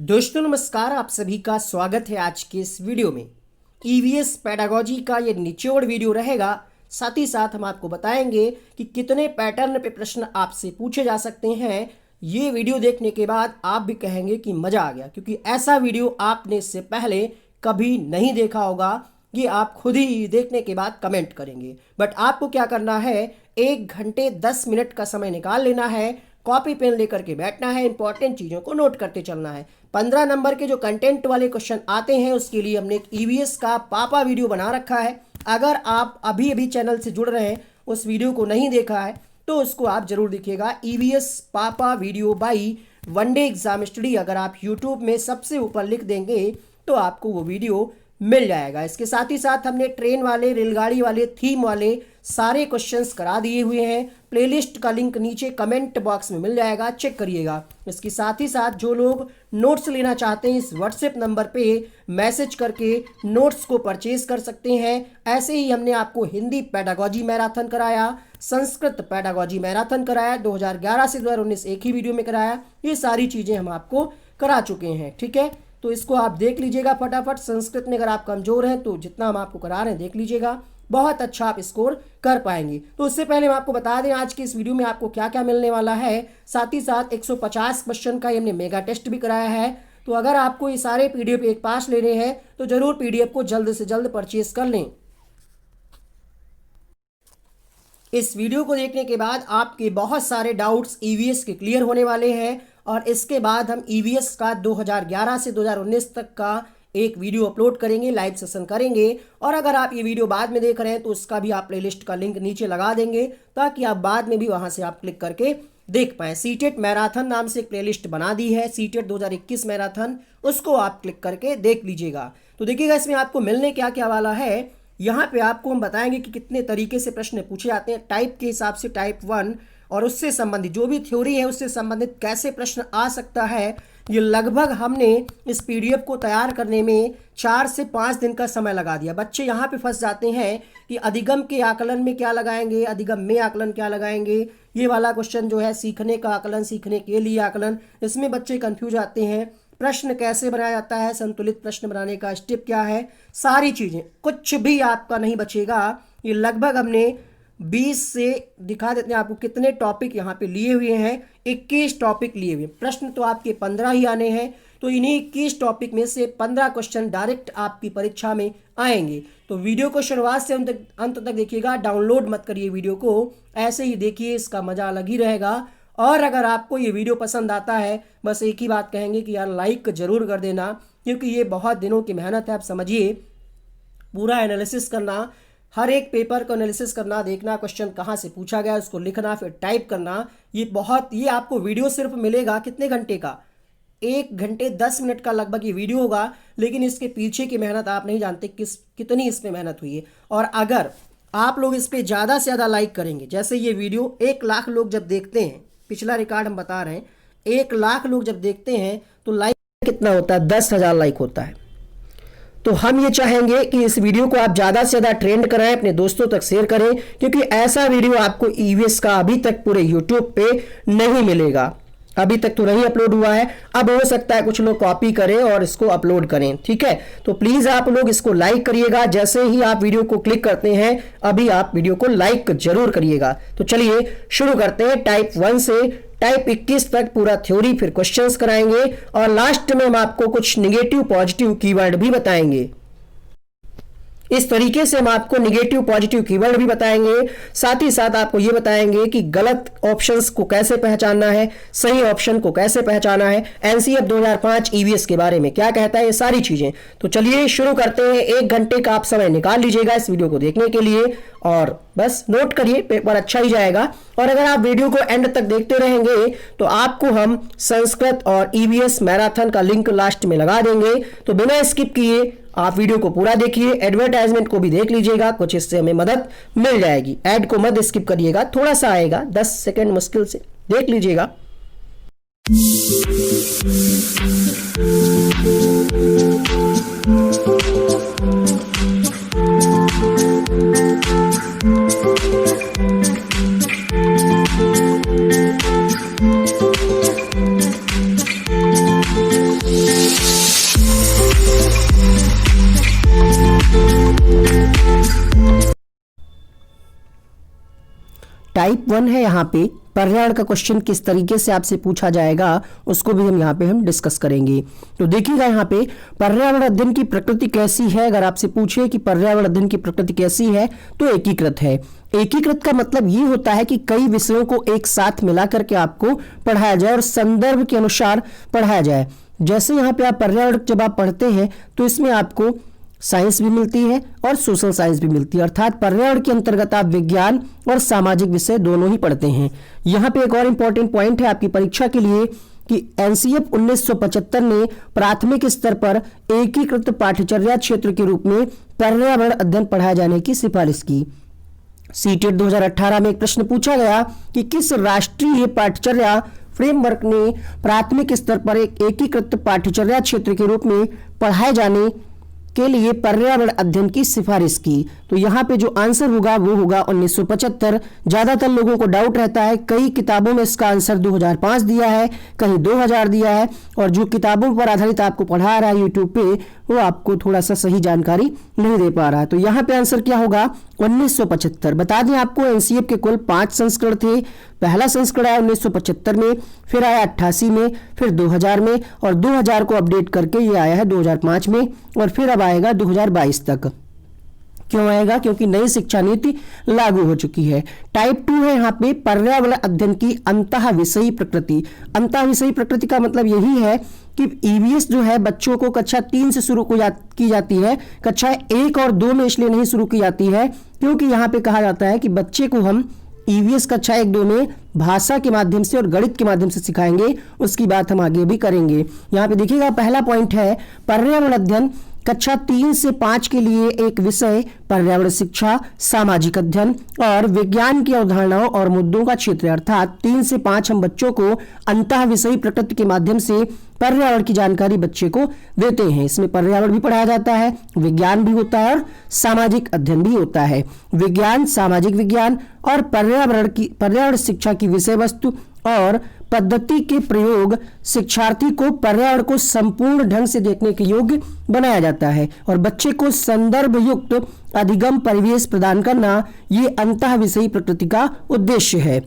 दोस्तों नमस्कार, आप सभी का स्वागत है आज के इस वीडियो में। ईवीएस पेडागोजी का ये निचोड़ वीडियो रहेगा। साथ ही साथ हम आपको बताएंगे कि कितने पैटर्न पे प्रश्न आपसे पूछे जा सकते हैं। ये वीडियो देखने के बाद आप भी कहेंगे कि मज़ा आ गया, क्योंकि ऐसा वीडियो आपने इससे पहले कभी नहीं देखा होगा। ये आप खुद ही देखने के बाद कमेंट करेंगे। बट आपको क्या करना है, 1 घंटे 10 मिनट का समय निकाल लेना है, कॉपी पेन लेकर के बैठना है, इंपॉर्टेंट चीज़ों को नोट करते चलना है। 15 नंबर के जो कंटेंट वाले क्वेश्चन आते हैं उसके लिए हमने एक ईवीएस का पापा वीडियो बना रखा है। अगर आप अभी अभी चैनल से जुड़ रहे हैं, उस वीडियो को नहीं देखा है तो उसको आप जरूर देखिएगा। ईवीएस पापा video by one day exam study अगर आप यूट्यूब में सबसे ऊपर लिख देंगे तो आपको वो वीडियो मिल जाएगा। इसके साथ ही साथ हमने ट्रेन वाले, रेलगाड़ी वाले, थीम वाले सारे क्वेश्चंस करा दिए हुए हैं। प्लेलिस्ट का लिंक नीचे कमेंट बॉक्स में मिल जाएगा, चेक करिएगा। इसके साथ ही साथ जो लोग नोट्स लेना चाहते हैं, इस व्हाट्सएप नंबर पे मैसेज करके नोट्स को परचेज कर सकते हैं। ऐसे ही हमने आपको हिंदी पेडागोजी मैराथन कराया, संस्कृत पेडागोजी मैराथन कराया, 2011 से 2019 एक ही वीडियो में कराया। ये सारी चीज़ें हम आपको करा चुके हैं, ठीक है। तो इसको आप देख लीजिएगा फटाफट। संस्कृत में अगर आप कमज़ोर हैं तो जितना हम आपको करा रहे हैं देख लीजिएगा, बहुत अच्छा आप स्कोर कर पाएंगे। तो उससे पहले हम आपको बता दें आज की इस वीडियो में आपको क्या क्या मिलने वाला है। साथ ही साथ 150 क्वेश्चन का हमने मेगा टेस्ट भी कराया है। तो अगर आपको ये सारे पीडीएफ एक पास लेने हैं तो जरूर पीडीएफ को जल्द से जल्द परचेज कर लें। इस वीडियो को देखने के बाद आपके बहुत सारे डाउट्स ईवीएस के क्लियर होने वाले हैं और इसके बाद हम ईवीएस का 2011 से 2019 तक का एक वीडियो अपलोड करेंगे, लाइव सेशन करेंगे। और अगर आप ये वीडियो बाद में देख रहे हैं तो उसका भी आप प्लेलिस्ट का लिंक नीचे लगा देंगे ताकि आप बाद में भी वहां से आप क्लिक करके देख पाएँ। सीटेट मैराथन नाम से एक प्लेलिस्ट बना दी है, सीटेट 2021 मैराथन, उसको आप क्लिक करके देख लीजिएगा। तो देखिएगा इसमें आपको मिलने क्या क्या वाला है। यहाँ पे आपको हम बताएंगे कि कितने तरीके से प्रश्न पूछे जाते हैं। टाइप के हिसाब से टाइप 1 और उससे संबंधित जो भी थ्योरी है उससे संबंधित कैसे प्रश्न आ सकता है। ये लगभग हमने इस पीडीएफ को तैयार करने में 4 से 5 दिन का समय लगा दिया। बच्चे यहाँ पे फंस जाते हैं कि अधिगम के आकलन में क्या लगाएंगे, अधिगम में आकलन क्या लगाएंगे। ये वाला क्वेश्चन जो है सीखने का आकलन, सीखने के लिए आकलन, इसमें बच्चे कंफ्यूज आते हैं। प्रश्न कैसे बनाया जाता है, संतुलित प्रश्न बनाने का स्टेप क्या है, सारी चीज़ें, कुछ भी आपका नहीं बचेगा। ये लगभग हमने 20 से दिखा देते हैं आपको कितने टॉपिक यहाँ पे लिए हुए हैं। 21 टॉपिक लिए हुए। प्रश्न तो आपके 15 ही आने हैं, तो इन्हीं 21 टॉपिक में से 15 क्वेश्चन डायरेक्ट आपकी परीक्षा में आएंगे। तो वीडियो को शुरुआत से अंत तक देखिएगा, डाउनलोड मत करिए वीडियो को, ऐसे ही देखिए, इसका मजा अलग ही रहेगा। और अगर आपको ये वीडियो पसंद आता है, बस एक ही बात कहेंगे कि यार लाइक ज़रूर कर देना, क्योंकि ये बहुत दिनों की मेहनत है। आप समझिए, पूरा एनालिसिस करना, हर एक पेपर को एनालिसिस करना, देखना क्वेश्चन कहाँ से पूछा गया, उसको लिखना, फिर टाइप करना। ये आपको वीडियो सिर्फ मिलेगा कितने घंटे का, 1 घंटे 10 मिनट का लगभग ये वीडियो होगा। लेकिन इसके पीछे की मेहनत आप नहीं जानते कितनी इसमें मेहनत हुई है। और अगर आप लोग इस पर ज़्यादा से ज़्यादा लाइक करेंगे, जैसे ये वीडियो 1 लाख लोग जब देखते हैं, पिछला रिकॉर्ड हम बता रहे हैं, 1 लाख लोग जब देखते हैं तो लाइक कितना होता है, 10,000 लाइक होता है। तो हम ये चाहेंगे कि इस वीडियो को आप ज़्यादा से ज़्यादा ट्रेंड कराएं, अपने दोस्तों तक शेयर करें, क्योंकि ऐसा वीडियो आपको ईवीएस का अभी तक पूरे यूट्यूब पे नहीं मिलेगा। अभी तक तो नहीं अपलोड हुआ है, अब हो सकता है कुछ लोग कॉपी करें और इसको अपलोड करें, ठीक है। तो प्लीज़ आप लोग इसको लाइक करिएगा। जैसे ही आप वीडियो को क्लिक करते हैं, अभी आप वीडियो को लाइक जरूर करिएगा। तो चलिए शुरू करते हैं। टाइप 1 से टाइप 21 तक पूरा थ्योरी, फिर क्वेश्चंस कराएंगे और लास्ट में हम आपको कुछ निगेटिव पॉजिटिव कीवर्ड भी बताएंगे। इस तरीके से हम आपको निगेटिव पॉजिटिव कीवर्ड भी बताएंगे। साथ ही साथ आपको ये बताएंगे कि गलत ऑप्शंस को कैसे पहचानना है, सही ऑप्शन को कैसे पहचाना है, एनसीएफ 2005 ईवीएस के बारे में क्या कहता है, ये सारी चीजें। तो चलिए शुरू करते हैं। 1 घंटे का आप समय निकाल लीजिएगा इस वीडियो को देखने के लिए और बस नोट करिए, पेपर अच्छा ही जाएगा। और अगर आप वीडियो को एंड तक देखते रहेंगे तो आपको हम संस्कृत और ईवीएस मैराथन का लिंक लास्ट में लगा देंगे। तो बिना स्किप किए आप वीडियो को पूरा देखिए, एडवर्टाइजमेंट को भी देख लीजिएगा, कुछ इससे हमें मदद मिल जाएगी। ऐड को मत स्किप करिएगा, थोड़ा सा आएगा, 10 सेकंड मुश्किल से देख लीजिएगा। 1 है यहाँ पे पर्यावरण का क्वेश्चन किस तरीके से आपसे पूछा जाएगा उसको भी यहाँ पे हम डिस्कस करेंगे। तो देखिएगा यहाँ पे पर्यावरण अध्ययन की प्रकृति कैसी है। अगर आपसे पूछे कि पर्यावरण अध्ययन की प्रकृति कैसी है तो एकीकृत है। एकीकृत का मतलब ये होता है कि कई विषयों को एक साथ मिला करके आपको पढ़ाया जाए और संदर्भ के अनुसार पढ़ाया जाए। जैसे यहाँ पे आप पर्यावरण जब आप पढ़ते हैं तो इसमें आपको साइंस भी मिलती है और सोशल साइंस भी मिलती है, अर्थात पर्यावरण के अंतर्गत आप विज्ञान और सामाजिक विषय दोनों ही पढ़ते हैं। यहाँ पे एक और इम्पोर्टेंट पॉइंट है आपकी परीक्षा के लिए कि एनसीएफ 1975 ने प्राथमिक स्तर पर एकीकृत पाठ्यचर्या क्षेत्र के रूप में पर्यावरण अध्ययन पढ़ाए जाने की सिफारिश की। सीटेट 2018 में एक प्रश्न पूछा गया कि किस राष्ट्रीय पाठ्यचर्या फ्रेमवर्क ने प्राथमिक स्तर पर एक एकीकृत पाठ्यचर्या क्षेत्र के रूप में पढ़ाए जाने के लिए पर्यावरण अध्ययन की सिफारिश की। तो यहाँ पे जो आंसर होगा वो होगा 1975। ज्यादातर लोगों को डाउट रहता है, कई किताबों में इसका आंसर 2005 दिया है, कहीं 2000 दिया है, और जो किताबों पर आधारित आपको पढ़ा रहा है यूट्यूब पे वो आपको थोड़ा सा सही जानकारी नहीं दे पा रहा है। तो यहाँ पे आंसर क्या होगा 1975। बता दें आपको एनसीएफ के कुल 5 संस्करण थे। पहला संस्करण आया 1975 में, फिर आया 88 में, फिर 2000 में, और 2000 को अपडेट करके ये आया है 2005 में, और फिर अब आएगा 2022 तक। क्यों आएगा? क्योंकि नई शिक्षा नीति लागू हो चुकी है। टाइप 2 है यहाँ पे पर्यावरण अध्ययन की अंतः विषयी प्रकृति। अंतः विषयी प्रकृति का मतलब यही है कि ईवीएस जो है बच्चों को कक्षा 3 से शुरू की जाती है, कक्षा 1 और 2 में इसलिए नहीं शुरू की जाती है क्योंकि यहाँ पे कहा जाता है कि बच्चे को हम ईवीएस कक्षा 1-2 में भाषा के माध्यम से और गणित के माध्यम से सिखाएंगे। उसकी बात हम आगे भी करेंगे। यहाँ पे देखिएगा पहला पॉइंट है पर्यावरण अध्ययन कक्षा 3 से 5 के लिए एक विषय पर्यावरण शिक्षा, सामाजिक अध्ययन और विज्ञान की अवधारणाओं और मुद्दों का क्षेत्र है। अर्थात 3 से 5 हम बच्चों को अंतः विषयी प्रकृति के माध्यम से पर्यावरण की जानकारी बच्चे को देते हैं। इसमें पर्यावरण भी पढ़ाया जाता है, विज्ञान भी होता है और सामाजिक अध्ययन भी होता है। विज्ञान, सामाजिक विज्ञान और पर्यावरण शिक्षा की विषय वस्तु और पद्धति के प्रयोग शिक्षार्थी को पर्यावरण को संपूर्ण ढंग से देखने के योग्य बनाया जाता है और बच्चे को संदर्भ युक्त अधिगम परिवेश प्रदान करना ये अंतः विषयी प्रकृति का उद्देश्य है।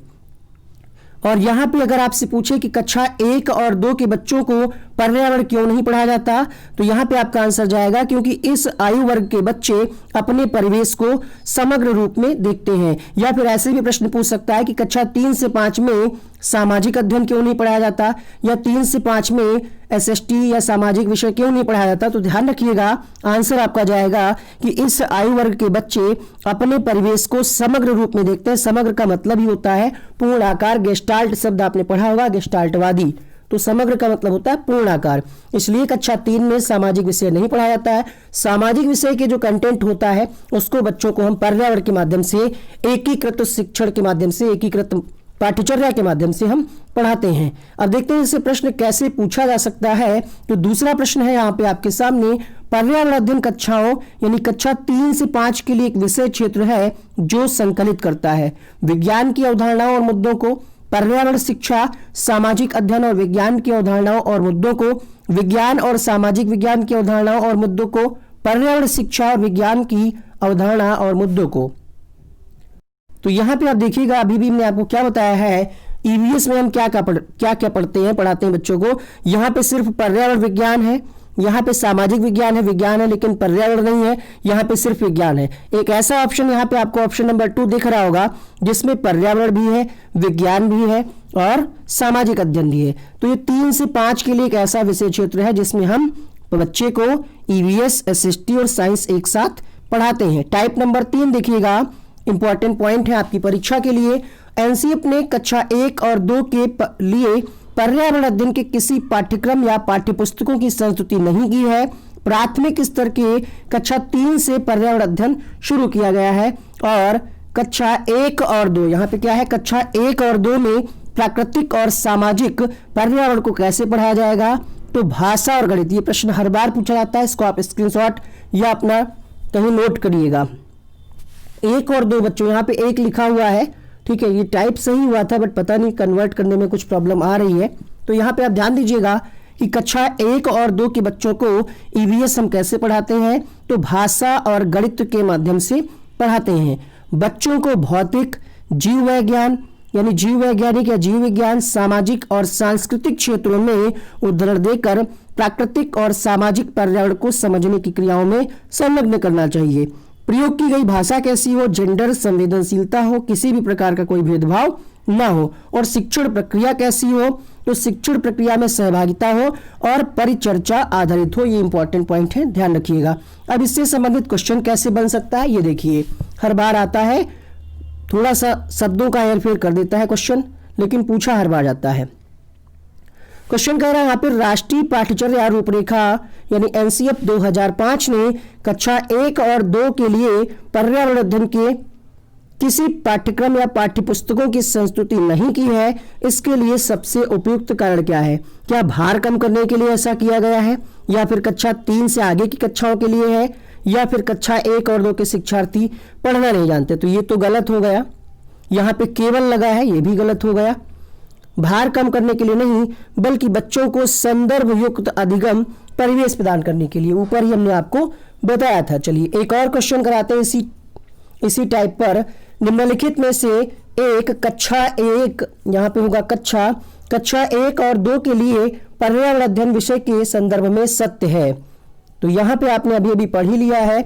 और यहाँ पे अगर आपसे पूछे कि कक्षा 1 और 2 के बच्चों को पर्यावरण क्यों नहीं पढ़ाया जाता, तो यहाँ पे आपका आंसर जाएगा क्योंकि इस आयु वर्ग के बच्चे अपने परिवेश को समग्र रूप में देखते हैं। या फिर ऐसे भी प्रश्न पूछ सकता है कि कक्षा 3 से 5 में सामाजिक अध्ययन क्यों नहीं पढ़ाया जाता, या 3 से 5 में एसएसटी या सामाजिक विषय क्यों नहीं पढ़ाया जाता। तो ध्यान रखिएगा आंसर आपका जाएगा कि इस आयु वर्ग के बच्चे अपने परिवेश को समग्र रूप में देखते हैं। समग्र का मतलब ही होता है पूर्ण आकार। गेस्टाल्ट शब्द आपने पढ़ा होगा, गेस्टाल्टवादी। तो समग्र का मतलब होता है पूर्ण आकार। इसलिए कक्षा 3 में सामाजिक विषय नहीं पढ़ाया जाता है। सामाजिक विषय के जो कंटेंट होता है उसको बच्चों को हम पर्यावरण के माध्यम से, एकीकृत शिक्षण के माध्यम से, एकीकृत पाठ्यचर्या के माध्यम से हम पढ़ाते हैं। अब देखते हैं इसे प्रश्न कैसे पूछा जा सकता है। तो दूसरा प्रश्न है यहाँ पे आपके सामने, पर्यावरण अध्ययन कक्षाओं यानी कक्षा 3 से 5 के लिए एक विषय क्षेत्र है जो संकलित करता है विज्ञान की अवधारणाओं और मुद्दों को, पर्यावरण शिक्षा, सामाजिक अध्ययन और विज्ञान की अवधारणाओं और मुद्दों को, विज्ञान और सामाजिक विज्ञान की अवधारणाओं और मुद्दों को, पर्यावरण शिक्षा और विज्ञान की अवधारणा और मुद्दों को। तो यहाँ पे आप देखिएगा अभी भी मैंने आपको क्या बताया है, ईवीएस में हम क्या क्या पढ़ते हैं, पढ़ाते हैं बच्चों को। यहाँ पे सिर्फ पर्यावरण विज्ञान है, यहाँ पे सामाजिक विज्ञान है लेकिन पर्यावरण नहीं है, यहाँ पे सिर्फ विज्ञान है। एक ऐसा ऑप्शन यहाँ पे आपको ऑप्शन नंबर 2 दिख रहा होगा जिसमें पर्यावरण भी है, विज्ञान भी है और सामाजिक अध्ययन भी है। तो ये 3 से 5 के लिए एक ऐसा विषय क्षेत्र है जिसमें हम बच्चे को ईवीएस, एसएसटी और साइंस एक साथ पढ़ाते हैं। टाइप नंबर 3 देखिएगा, इंपॉर्टेंट पॉइंट है आपकी परीक्षा के लिए। एनसीएफ ने कक्षा 1 और 2 के लिए पर्यावरण अध्ययन के किसी पाठ्यक्रम या पाठ्यपुस्तकों की संस्तुति नहीं की है। प्राथमिक स्तर के कक्षा 3 से पर्यावरण अध्ययन शुरू किया गया है और कक्षा 1 और 2, यहाँ पे क्या है, कक्षा 1 और 2 में प्राकृतिक और सामाजिक पर्यावरण को कैसे पढ़ाया जाएगा, तो भाषा और गणित। ये प्रश्न हर बार पूछा जाता है, इसको आप स्क्रीनशॉट या अपना कहीं नोट करिएगा। 1 और 2 बच्चों, यहाँ पे 1 लिखा हुआ है, ठीक है, ये टाइप सही हुआ था बट पता नहीं कन्वर्ट करने में कुछ प्रॉब्लम आ रही है। तो यहाँ पे आप ध्यान दीजिएगा कि कक्षा 1 और 2 के बच्चों को ईवीएस हम कैसे पढ़ाते हैं, तो भाषा और गणित के माध्यम से पढ़ाते हैं। बच्चों को भौतिक, जीव विज्ञान, यानी जीव वैज्ञानिक या जीव विज्ञान सामाजिक और सांस्कृतिक क्षेत्रों में उदाहरण देकर प्राकृतिक और सामाजिक पर्यावरण को समझने की क्रियाओं में संलग्न करना चाहिए। प्रयोग की गई भाषा कैसी हो, जेंडर संवेदनशीलता हो, किसी भी प्रकार का कोई भेदभाव ना हो, और शिक्षण प्रक्रिया कैसी हो, तो शिक्षण प्रक्रिया में सहभागिता हो और परिचर्चा आधारित हो। ये इंपॉर्टेंट पॉइंट है, ध्यान रखिएगा। अब इससे संबंधित क्वेश्चन कैसे बन सकता है ये देखिए। हर बार आता है, थोड़ा सा शब्दों का हेरफेर कर देता है क्वेश्चन, लेकिन पूछा हर बार जाता है। क्वेश्चन कह रहा है यहाँ पर राष्ट्रीय पाठ्यचर्या रूपरेखा यानी एनसीएफ 2005 ने कक्षा 1 और 2 के लिए पर्यावरण अध्ययन के किसी पाठ्यक्रम या पाठ्यपुस्तकों की संस्तुति नहीं की है। इसके लिए सबसे उपयुक्त कारण क्या है? क्या भार कम करने के लिए ऐसा किया गया है, या फिर कक्षा 3 से आगे की कक्षाओं के लिए है, या फिर कक्षा 1 और 2 के शिक्षार्थी पढ़ना नहीं जानते? तो ये तो गलत हो गया। यहाँ पे केवल लगा है, ये भी गलत हो गया। भार कम करने के लिए नहीं, बल्कि बच्चों को संदर्भ युक्त अधिगम परिवेश प्रदान करने के लिए। ऊपर ही हमने आपको बताया था। चलिए एक और क्वेश्चन कराते हैं इसी टाइप पर। निम्नलिखित में से एक कक्षा 1, यहाँ पे होगा कक्षा 1 और 2 के लिए पर्यावरण अध्ययन विषय के संदर्भ में सत्य है। तो यहाँ पे आपने अभी अभी पढ़ ही लिया है।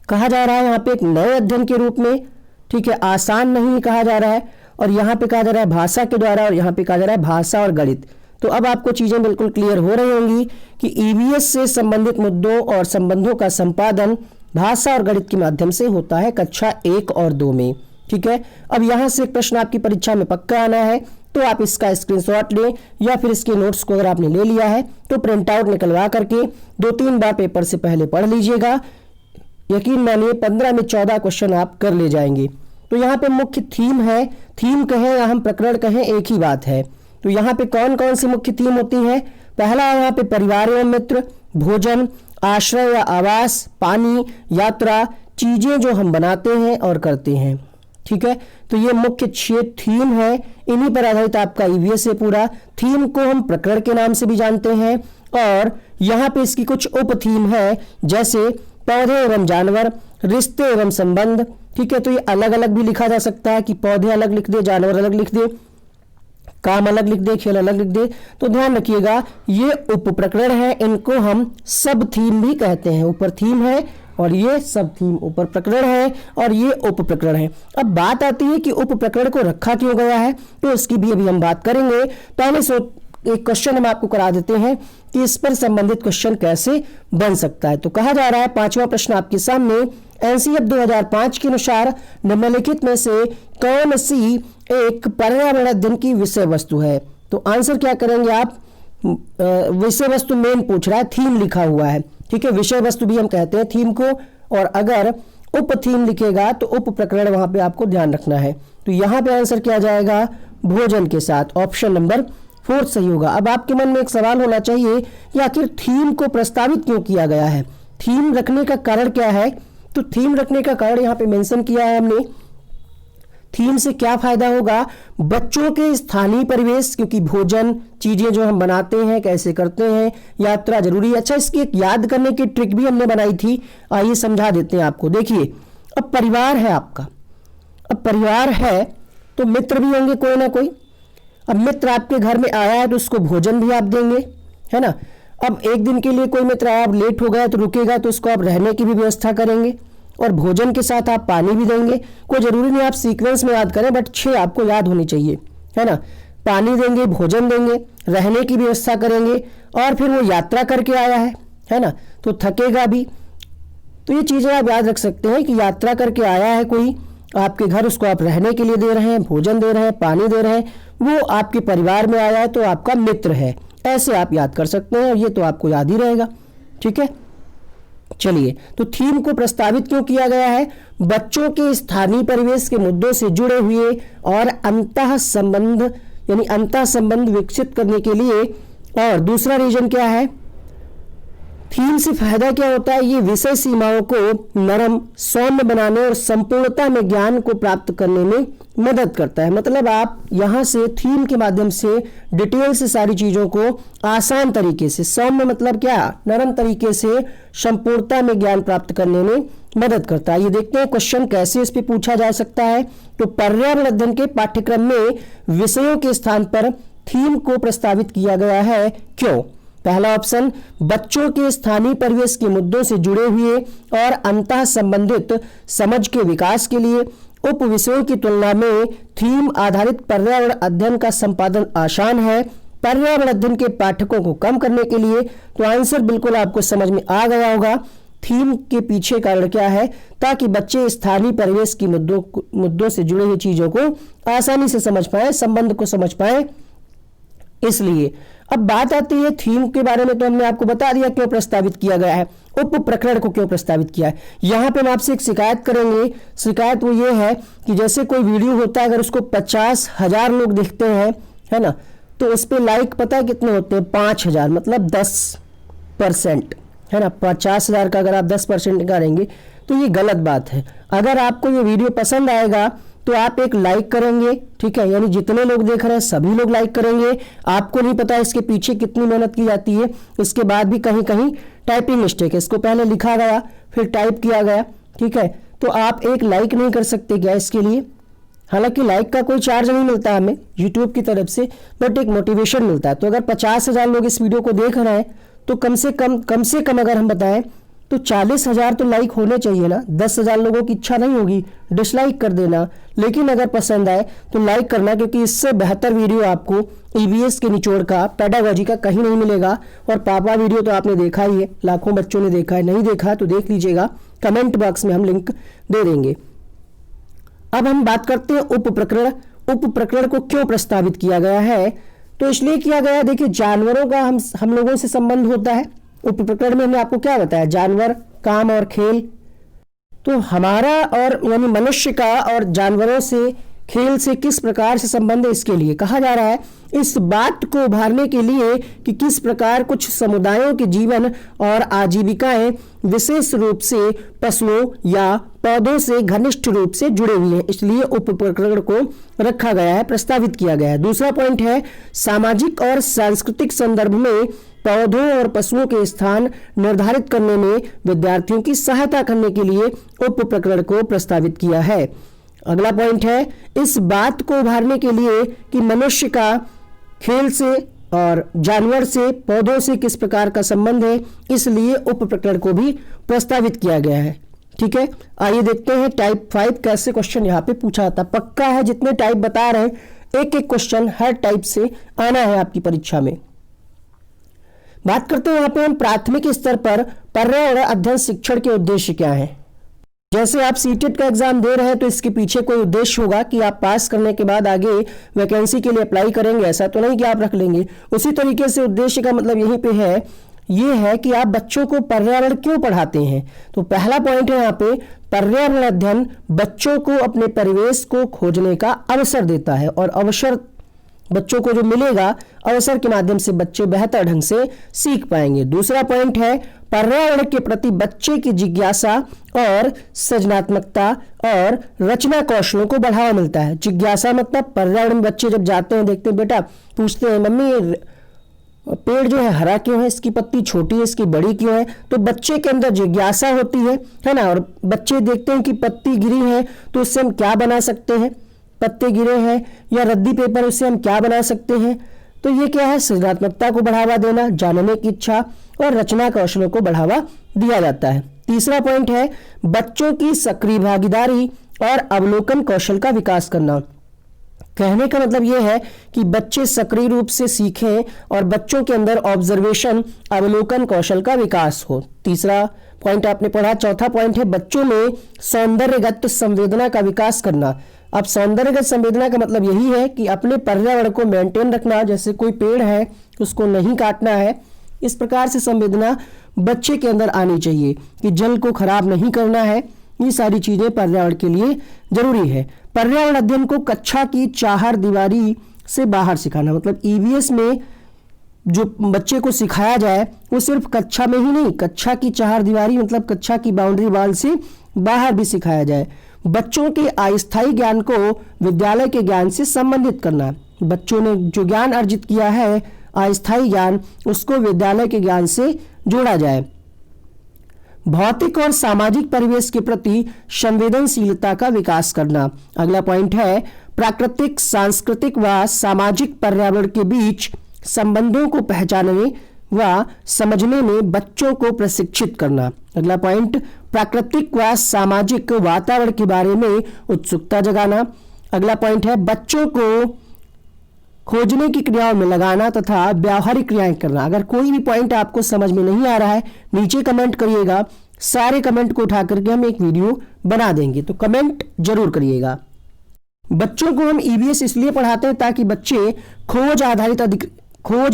कहा जा रहा है यहाँ पे एक नए अध्ययन के रूप में, ठीक है, आसान नहीं कहा जा रहा है, और यहाँ पे कहा जा रहा है भाषा के द्वारा, और यहाँ पे कहा जा रहा है भाषा और गणित। तो अब आपको चीजें बिल्कुल क्लियर हो रही होंगी कि ईवीएस से संबंधित मुद्दों और संबंधों का संपादन भाषा और गणित के माध्यम से होता है कक्षा 1 और 2 में। ठीक है, अब यहाँ से एक प्रश्न आपकी परीक्षा में पक्का आना है, तो आप इसका स्क्रीनशॉट लें, या फिर इसके नोट्स को अगर आपने ले लिया है तो प्रिंट आउट निकलवा करके 2-3 बार पेपर से पहले पढ़ लीजिएगा। यकीन मानिए 15 में 14 क्वेश्चन आप कर ले जाएंगे। तो यहाँ पे मुख्य थीम है, थीम कहें या हम प्रकरण कहें एक ही बात है। तो यहाँ पे कौन कौन सी मुख्य थीम होती है? पहला है यहाँ पे परिवार एवं मित्र, भोजन, आश्रय या आवास, पानी, यात्रा, चीजें जो हम बनाते हैं और करते हैं। ठीक है, तो ये मुख्य 6 थीम है। इन्हीं पर आधारित आपका ईवीएस है पूरा। थीम को हम प्रकरण के नाम से भी जानते हैं, और यहाँ पे इसकी कुछ उप थीम है, जैसे पौधे एवं जानवर, रिश्ते एवं संबंध। ठीक है, तो ये अलग अलग भी लिखा जा सकता है कि पौधे अलग लिख दे, जानवर अलग लिख दे, काम अलग लिख दे, खेल अलग लिख दे। तो ध्यान रखिएगा ये उप प्रकरण है, इनको हम सब थीम भी कहते हैं। ऊपर थीम है और ये सब थीम ऊपर प्रकरण है, और ये उप प्रकरण है। अब बात आती है कि उप प्रकरण को रखा क्यों गया है, तो उसकी भी अभी हम बात करेंगे। पहले एक क्वेश्चन हम आपको करा देते हैं कि इस पर संबंधित क्वेश्चन कैसे बन सकता है। तो कहा जा रहा है, 5वां प्रश्न आपके सामने, एनसीएफ 2005 के अनुसार निम्नलिखित में से कौन सी एक पर्यावरण अध्ययन की विषय वस्तु है? तो आंसर क्या करेंगे आप? विषय वस्तु मेन पूछ रहा है, थीम लिखा हुआ है। ठीक है, विषय वस्तु भी हम कहते हैं थीम को, और अगर उप थीम लिखेगा तो उप प्रकरण वहां पे आपको ध्यान रखना है। तो यहाँ पे आंसर क्या जाएगा? भोजन के साथ, ऑप्शन नंबर 4 सही होगा। अब आपके मन में एक सवाल होना चाहिए कि आखिर थीम को प्रस्तावित क्यों किया गया है, थीम रखने का कारण क्या है? तो थीम रखने का कारण यहाँ पे मेंशन किया है हमने। थीम से क्या फायदा होगा? बच्चों के स्थानीय परिवेश, क्योंकि भोजन, चीजें जो हम बनाते हैं, कैसे करते हैं, यात्रा जरूरी है। अच्छा, इसकी एक याद करने की ट्रिक भी हमने बनाई थी, आइए समझा देते हैं आपको। देखिए, अब परिवार है आपका, अब परिवार है तो मित्र भी होंगे कोई ना कोई। अब मित्र आपके घर में आया है तो उसको भोजन भी आप देंगे, है ना। अब एक दिन के लिए कोई मित्र आया, लेट हो गया तो रुकेगा, तो उसको आप रहने की भी व्यवस्था करेंगे, और भोजन के साथ आप पानी भी देंगे। कोई जरूरी नहीं आप सीक्वेंस में याद करें, बट 6 आपको याद होनी चाहिए, है ना। पानी देंगे, भोजन देंगे, रहने की व्यवस्था करेंगे, और फिर वो यात्रा करके आया है ना, तो थकेगा भी। तो ये चीज़ें आप याद रख सकते हैं कि यात्रा करके आया है कोई आपके घर, उसको आप रहने के लिए दे रहे हैं, भोजन दे रहे हैं, पानी दे रहे हैं, वो आपके परिवार में आया है तो आपका मित्र है। ऐसे आप याद कर सकते हैं, और ये तो आपको याद ही रहेगा। ठीक है, चलिए, तो थीम को प्रस्तावित क्यों किया गया है? बच्चों के स्थानीय परिवेश के मुद्दों से जुड़े हुए और अंतः संबंध यानी अंतः संबंध विकसित करने के लिए। और दूसरा रीजन क्या है? थीम से फायदा क्या होता है? ये विषय सीमाओं को नरम, सौम्य बनाने और संपूर्णता में ज्ञान को प्राप्त करने में मदद करता है। मतलब आप यहाँ से थीम के माध्यम से डिटेल से सारी चीजों को आसान तरीके से, सौम्य मतलब क्या, नरम तरीके से संपूर्णता में ज्ञान प्राप्त करने में मदद करता है। ये देखते हैं क्वेश्चन कैसे इस पे पूछा जा सकता है। तो पर्यावरण अध्ययन के पाठ्यक्रम में विषयों के स्थान पर थीम को प्रस्तावित किया गया है, क्यों? पहला ऑप्शन, बच्चों के स्थानीय परिवेश के मुद्दों से जुड़े हुए और अंतः संबंधित समझ के विकास के लिए उप विषयों की तुलना में थीम आधारित पर्यावरण अध्ययन का संपादन आसान है। पर्यावरण अध्ययन के पाठकों को कम करने के लिए, तो आंसर बिल्कुल आपको समझ में आ गया होगा। थीम के पीछे कारण क्या है? ताकि बच्चे स्थानीय परिवेश की मुद्दों से जुड़े हुए चीजों को आसानी से समझ पाए, संबंध को समझ पाए, इसलिए। अब बात आती है थीम के बारे में, तो हमने आपको बता दिया क्यों प्रस्तावित किया गया है, उप प्रकरण को क्यों प्रस्तावित किया है। यहाँ पे हम आपसे एक शिकायत करेंगे। शिकायत वो ये है कि जैसे कोई वीडियो होता है, अगर उसको 50,000 लोग देखते हैं, है ना, तो उस पर लाइक पता है कितने होते हैं? 5,000, मतलब 10%, है ना। 50,000 का अगर आप 10% निकालेंगे तो ये गलत बात है। अगर आपको ये वीडियो पसंद आएगा तो आप एक लाइक करेंगे, ठीक है, यानी जितने लोग देख रहे हैं सभी लोग लाइक करेंगे। आपको नहीं पता इसके पीछे कितनी मेहनत की जाती है, इसके बाद भी कहीं कहीं टाइपिंग मिस्टेक है, इसको पहले लिखा गया फिर टाइप किया गया, ठीक है। तो आप एक लाइक नहीं कर सकते क्या इसके लिए? हालांकि लाइक का कोई चार्ज नहीं मिलता हमें यूट्यूब की तरफ से, बट एक मोटिवेशन मिलता है। तो अगर 50,000 लोग इस वीडियो को देख रहे हैं तो कम से कम अगर हम बताएं तो 40,000 तो लाइक होने चाहिए ना। 10,000 लोगों की इच्छा नहीं होगी, डिसलाइक कर देना, लेकिन अगर पसंद आए तो लाइक करना, क्योंकि इससे बेहतर वीडियो आपको ईवीएस के निचोड़ का, पेडागोजी का कहीं नहीं मिलेगा। और पापा वीडियो तो आपने देखा ही है, लाखों बच्चों ने देखा है, नहीं देखा तो देख लीजिएगा, कमेंट बॉक्स में हम लिंक दे देंगे। अब हम बात करते हैं उप प्रकरण। उप प्रकरण को क्यों प्रस्तावित किया गया है? तो इसलिए किया गया, देखिए जानवरों का हम लोगों से संबंध होता है। उप प्रकरण में हमने आपको क्या बताया? जानवर, काम और खेल। तो हमारा और यानी मनुष्य का और जानवरों से, खेल से किस प्रकार से संबंध है, इसके लिए कहा जा रहा है। इस बात को उभारने के लिए कि किस प्रकार कुछ समुदायों के जीवन और आजीविकाएं विशेष रूप से पशुओं या पौधों से घनिष्ठ रूप से जुड़े हुए हैं, इसलिए उप प्रकरण को रखा गया है, प्रस्तावित किया गया है। दूसरा पॉइंट है, सामाजिक और सांस्कृतिक संदर्भ में पौधों और पशुओं के स्थान निर्धारित करने में विद्यार्थियों की सहायता करने के लिए उप प्रकरण को प्रस्तावित किया है। अगला पॉइंट है, इस बात को उभारने के लिए कि मनुष्य का खेल से और जानवर से, पौधों से किस प्रकार का संबंध है, इसलिए उप प्रकरण को भी प्रस्तावित किया गया है। ठीक है, आइए देखते हैं टाइप 5 कैसे क्वेश्चन यहाँ पे पूछा था। पक्का है जितने टाइप बता रहे हैं एक एक क्वेश्चन हर टाइप से आना है आपकी परीक्षा में। बात करते हैं यहाँ पे हम प्राथमिक स्तर पर पर्यावरण अध्ययन शिक्षण के उद्देश्य क्या है। जैसे आप सीटेट का एग्जाम दे रहे हैं तो इसके पीछे कोई उद्देश्य होगा कि आप पास करने के बाद आगे वैकेंसी के लिए अप्लाई करेंगे, ऐसा तो नहीं कि आप रख लेंगे। उसी तरीके से उद्देश्य का मतलब यहीं पे है, ये है कि आप बच्चों को पर्यावरण क्यों पढ़ाते हैं। तो पहला पॉइंट है यहाँ पे, पर्यावरण अध्ययन बच्चों को अपने परिवेश को खोजने का अवसर देता है, और अवसर बच्चों को जो मिलेगा अवसर के माध्यम से बच्चे बेहतर ढंग से सीख पाएंगे। दूसरा पॉइंट है, पर्यावरण के प्रति बच्चे की जिज्ञासा और सृजनात्मकता और रचना कौशलों को बढ़ावा मिलता है। जिज्ञासा मतलब पर्यावरण में बच्चे जब जाते हैं, देखते हैं, बेटा पूछते हैं मम्मी ये पेड़ जो है हरा क्यों है, इसकी पत्ती छोटी है, इसकी बड़ी क्यों है, तो बच्चे के अंदर जिज्ञासा होती है ना। और बच्चे देखते हैं कि पत्ती गिरी है तो उससे हम क्या बना सकते हैं, पत्ते गिरे हैं या रद्दी पेपर, उससे हम क्या बना सकते हैं। तो ये क्या है, सृजनात्मकता को बढ़ावा देना, जानने की इच्छा और रचना कौशलों को बढ़ावा दिया जाता है। तीसरा पॉइंट है, बच्चों की सक्रिय भागीदारी और अवलोकन कौशल का विकास करना। कहने का मतलब यह है कि बच्चे सक्रिय रूप से सीखें और बच्चों के अंदर ऑब्जर्वेशन, अवलोकन कौशल का विकास हो। तीसरा पॉइंट आपने पढ़ा। चौथा पॉइंट है, बच्चों में सौंदर्यगत संवेदना का विकास करना। अब सौंदर्यगत संवेदना का मतलब यही है कि अपने पर्यावरण को मेंटेन रखना, जैसे कोई पेड़ है उसको नहीं काटना है, इस प्रकार से संवेदना बच्चे के अंदर आनी चाहिए कि जल को खराब नहीं करना है। ये सारी चीजें पर्यावरण के लिए जरूरी है। पर्यावरण अध्ययन को कक्षा की चार दीवारी से बाहर सिखाना, मतलब ईवीएस में जो बच्चे को सिखाया जाए वो सिर्फ कक्षा में ही नहीं, कक्षा की चार दीवारी मतलब कक्षा की बाउंड्री वाल से बाहर भी सिखाया जाए। बच्चों के अस्थायी ज्ञान को विद्यालय के ज्ञान से संबंधित करना। बच्चों ने जो ज्ञान अर्जित किया है अस्थायी ज्ञान, उसको विद्यालय के ज्ञान से जोड़ा जाए। भौतिक और सामाजिक परिवेश के प्रति संवेदनशीलता का विकास करना। अगला पॉइंट है प्राकृतिक, सांस्कृतिक व सामाजिक पर्यावरण के बीच संबंधों को पहचानने व समझने में बच्चों को प्रशिक्षित करना। अगला पॉइंट प्राकृतिक व सामाजिक वातावरण के बारे में उत्सुकता जगाना। अगला पॉइंट है बच्चों को खोजने की क्रियाओं में लगाना तथा व्यावहारिक क्रियाएं करना। अगर कोई भी पॉइंट आपको समझ में नहीं आ रहा है नीचे कमेंट करिएगा, सारे कमेंट को उठा करके हम एक वीडियो बना देंगे, तो कमेंट जरूर करिएगा। बच्चों को हम ईवीएस इसलिए पढ़ाते हैं ताकि बच्चे खोज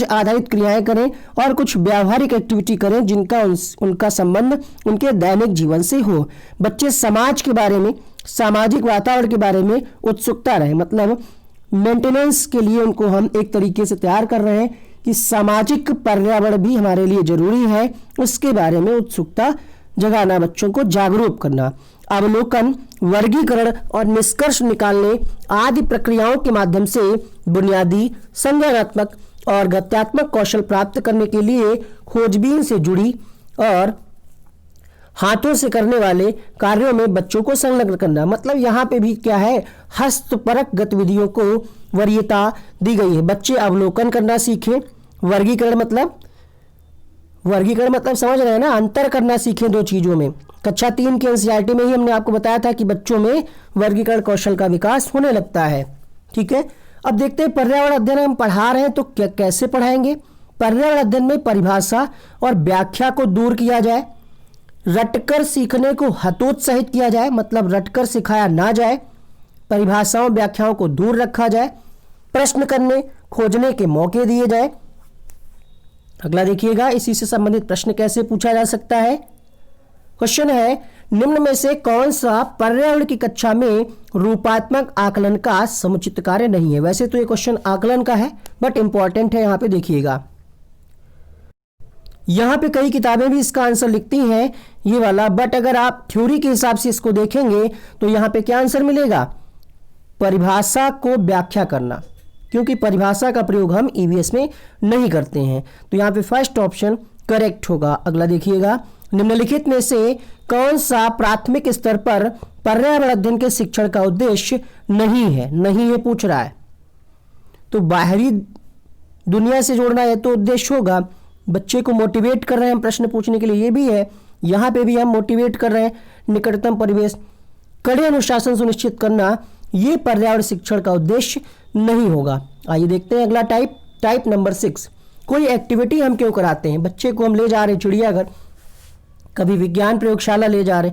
आधारित क्रियाएं करें और कुछ व्यावहारिक एक्टिविटी करें जिनका उनका संबंध उनके दैनिक जीवन से हो। बच्चे समाज के बारे में, सामाजिक वातावरण के बारे में उत्सुकता रहे, मतलब मेंटेनेंस के लिए उनको हम एक तरीके से तैयार कर रहे हैं कि सामाजिक पर्यावरण भी हमारे लिए जरूरी है, उसके बारे में उत्सुकता जगाना, बच्चों को जागरूक करना। अवलोकन, वर्गीकरण और निष्कर्ष निकालने आदि प्रक्रियाओं के माध्यम से बुनियादी संज्ञानात्मक और गत्यात्मक कौशल प्राप्त करने के लिए खोजबीन से जुड़ी और हाथों से करने वाले कार्यों में बच्चों को संलग्न करना। मतलब यहाँ पे भी क्या है, हस्तपरक गतिविधियों को वरीयता दी गई है। बच्चे अवलोकन करना सीखें, वर्गीकरण मतलब समझ रहे हैं ना, अंतर करना सीखें दो चीजों में। कक्षा 3 के एनसीईआरटी में ही हमने आपको बताया था कि बच्चों में वर्गीकरण कौशल का विकास होने लगता है। ठीक है, अब देखते हैं पर्यावरण अध्ययन हम पढ़ा रहे हैं तो कैसे पढ़ाएंगे। पर्यावरण अध्ययन में परिभाषा और व्याख्या को दूर किया जाए, रटकर सीखने को हतोत्साहित किया जाए, मतलब रटकर सिखाया ना जाए, परिभाषाओं व्याख्याओं को दूर रखा जाए, प्रश्न करने खोजने के मौके दिए जाए। अगला देखिएगा, इसी से संबंधित प्रश्न कैसे पूछा जा सकता है। क्वेश्चन है निम्न में से कौन सा पर्यावरण की कक्षा में रूपात्मक आकलन का समुचित कार्य नहीं है। वैसे तो ये क्वेश्चन आकलन का है बट इंपॉर्टेंट है, यहां पे देखिएगा। यहां पे कई किताबें भी इसका आंसर लिखती हैं ये वाला, बट अगर आप थ्योरी के हिसाब से इसको देखेंगे तो यहां पे क्या आंसर मिलेगा, परिभाषा को व्याख्या करना, क्योंकि परिभाषा का प्रयोग हम ईवीएस में नहीं करते हैं। तो यहां पे फर्स्ट ऑप्शन करेक्ट होगा। अगला देखिएगा, निम्नलिखित में से कौन सा प्राथमिक स्तर पर पर्यावरण अध्ययन के शिक्षण का उद्देश्य नहीं है। नहीं है पूछ रहा है, तो बाहरी दुनिया से जोड़ना है तो उद्देश्य होगा। बच्चे को मोटिवेट कर रहे हैं हम प्रश्न पूछने के लिए, ये भी है। यहाँ पे भी हम मोटिवेट कर रहे हैं, निकटतम परिवेश, कड़े अनुशासन सुनिश्चित करना, ये पर्यावरण शिक्षण का उद्देश्य नहीं होगा। आइए देखते हैं अगला टाइप नंबर 6। कोई एक्टिविटी हम क्यों कराते हैं। बच्चे को हम ले जा रहे हैं चिड़ियाघर, कभी विज्ञान प्रयोगशाला ले जा रहे,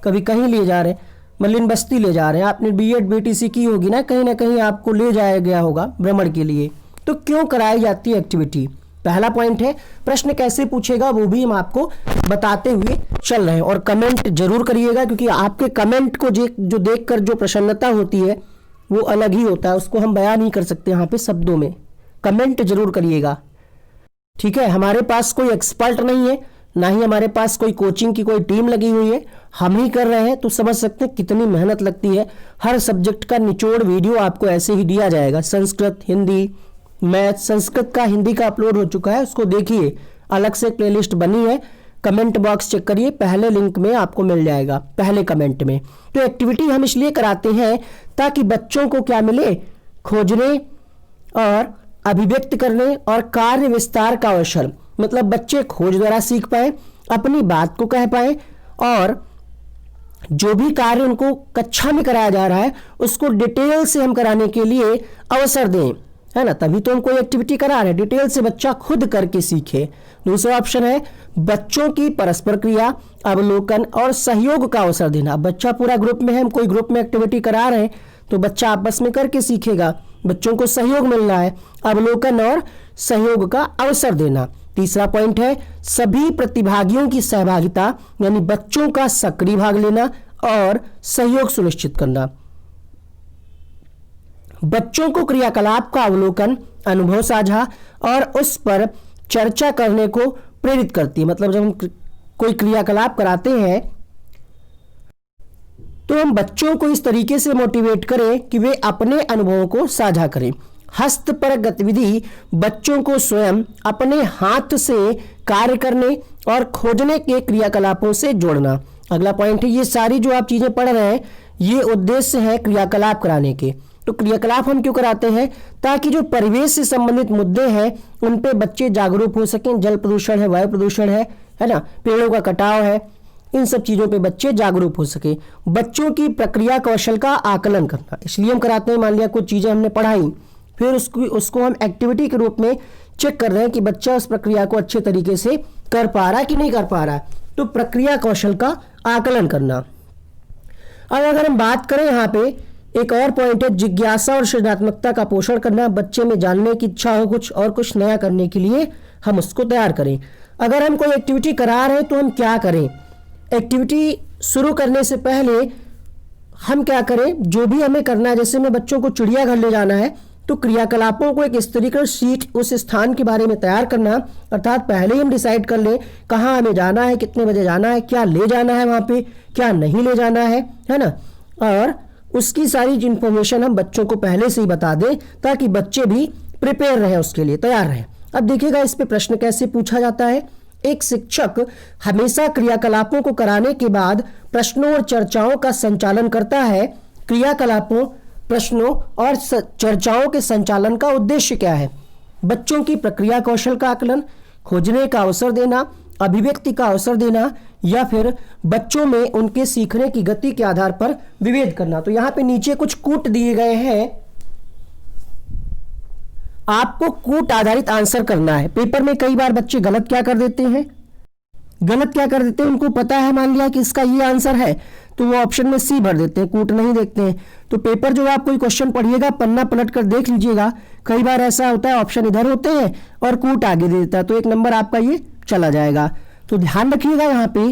कभी कहीं ले जा रहे, मलिन बस्ती ले जा रहे हैं। आपने बीएड बीटीसी की होगी ना कहीं आपको ले जाया गया होगा भ्रमण के लिए, तो क्यों कराई जाती है एक्टिविटी। पहला पॉइंट है प्रश्न कैसे पूछेगा वो भी हम आपको बताते हुए चल रहे हैं, और कमेंट जरूर करिएगा, क्योंकि आपके कमेंट को जो देखकर जो प्रसन्नता होती है वो अलग ही होता है, उसको हम बयान नहीं कर सकते यहाँ पे शब्दों में। कमेंट जरूर करिएगा, ठीक है। हमारे पास कोई एक्सपर्ट नहीं है, ना ही हमारे पास कोई कोचिंग की कोई टीम लगी हुई है, हम ही कर रहे हैं, तो समझ सकते हैं कितनी मेहनत लगती है। हर सब्जेक्ट का निचोड़ वीडियो आपको ऐसे ही दिया जाएगा, संस्कृत, हिंदी, मैथ, संस्कृत का हिंदी का अपलोड हो चुका है, उसको देखिए, अलग से प्लेलिस्ट बनी है। कमेंट बॉक्स चेक करिए, पहले लिंक में आपको मिल जाएगा, पहले कमेंट में। तो एक्टिविटी हम इसलिए कराते हैं ताकि बच्चों को क्या मिले, खोजने और अभिव्यक्त करने और कार्य विस्तार का अवसर। मतलब बच्चे खोज द्वारा सीख पाए, अपनी बात को कह पाए, और जो भी कार्य उनको कक्षा में कराया जा रहा है उसको डिटेल से हम कराने के लिए अवसर दें, है ना। तभी तो हम कोई एक्टिविटी करा रहे हैं, डिटेल से बच्चा खुद करके सीखे। दूसरा ऑप्शन है बच्चों की परस्पर क्रिया, अवलोकन और सहयोग का अवसर देना। बच्चा पूरा ग्रुप में है, हम कोई ग्रुप में एक्टिविटी करा रहे हैं तो बच्चा आपस में करके सीखेगा, बच्चों को सहयोग मिल रहा है, अवलोकन और सहयोग का अवसर देना। तीसरा पॉइंट है सभी प्रतिभागियों की सहभागिता, यानी बच्चों का सक्रिय भाग लेना और सहयोग सुनिश्चित करना। बच्चों को क्रियाकलाप का अवलोकन, अनुभव साझा और उस पर चर्चा करने को प्रेरित करती है। मतलब जब हम कोई क्रियाकलाप कराते हैं तो हम बच्चों को इस तरीके से मोटिवेट करें कि वे अपने अनुभवों को साझा करें। हस्तपरक गतिविधि बच्चों को स्वयं अपने हाथ से कार्य करने और खोजने के क्रियाकलापों से जोड़ना। अगला पॉइंट है, ये सारी जो आप चीजें पढ़ रहे हैं ये उद्देश्य है क्रियाकलाप कराने के। तो क्रियाकलाप हम क्यों कराते हैं? ताकि जो परिवेश से संबंधित मुद्दे हैं उन पे बच्चे जागरूक हो सकें। जल प्रदूषण है, वायु प्रदूषण है ना, पेड़ों का कटाव है, इन सब चीज़ों पे बच्चे जागरूक हो सके। बच्चों की प्रक्रिया कौशल का आकलन करना इसलिए हम कराते हैं। मान लिया कुछ चीज़ें हमने पढ़ाई, फिर उसको हम एक्टिविटी के रूप में चेक कर रहे हैं कि बच्चा उस प्रक्रिया को अच्छे तरीके से कर पा रहा है कि नहीं कर पा रहा है, तो प्रक्रिया कौशल का आकलन करना। अब अगर हम बात करें यहाँ पे एक और पॉइंट है, जिज्ञासा और सृजनात्मकता का पोषण करना। बच्चे में जानने की इच्छा हो कुछ नया करने के लिए हम उसको तैयार करें। अगर हम कोई एक्टिविटी करा रहे हैं तो हम क्या करें? एक्टिविटी शुरू करने से पहले हम क्या करें, जो भी हमें करना है, जैसे मैं बच्चों को चिड़ियाघर ले जाना है तो क्रियाकलापों को एक स्तरीकृत शीट उस स्थान के बारे में तैयार करना, अर्थात पहले ही हम डिसाइड कर लें कहाँ हमें जाना है, कितने बजे जाना है, क्या ले जाना है वहाँ पे, क्या नहीं ले जाना है ना, और उसकी सारी इंफॉर्मेशन हम बच्चों को पहले से ही बता दें ताकि बच्चे भी प्रिपेयर रहें, उसके लिए तैयार रहें। अब देखिएगा इस पे प्रश्न कैसे पूछा जाता है। एक शिक्षक हमेशा क्रियाकलापों को कराने के बाद प्रश्नों और चर्चाओं का संचालन करता है। क्रियाकलापों, प्रश्नों और चर्चाओं के संचालन का उद्देश्य क्या है? बच्चों की प्रक्रिया कौशल का आकलन, खोजने का अवसर देना, अभिव्यक्ति का अवसर देना, या फिर बच्चों में उनके सीखने की गति के आधार पर विभेद करना। तो यहाँ पे नीचे कुछ कूट दिए गए हैं, आपको कूट आधारित आंसर करना है। पेपर में कई बार बच्चे गलत क्या कर देते हैं, उनको पता है मान लिया कि इसका ये आंसर है तो वो ऑप्शन में सी भर देते हैं, कूट नहीं देखते हैं। तो पेपर जो आप कोई क्वेश्चन पढ़िएगा पन्ना पलट कर देख लीजिएगा, कई बार ऐसा होता है ऑप्शन इधर होते हैं और कूट आगे दे देता है, तो एक नंबर आपका ये चला जाएगा। तो ध्यान रखिएगा यहाँ पे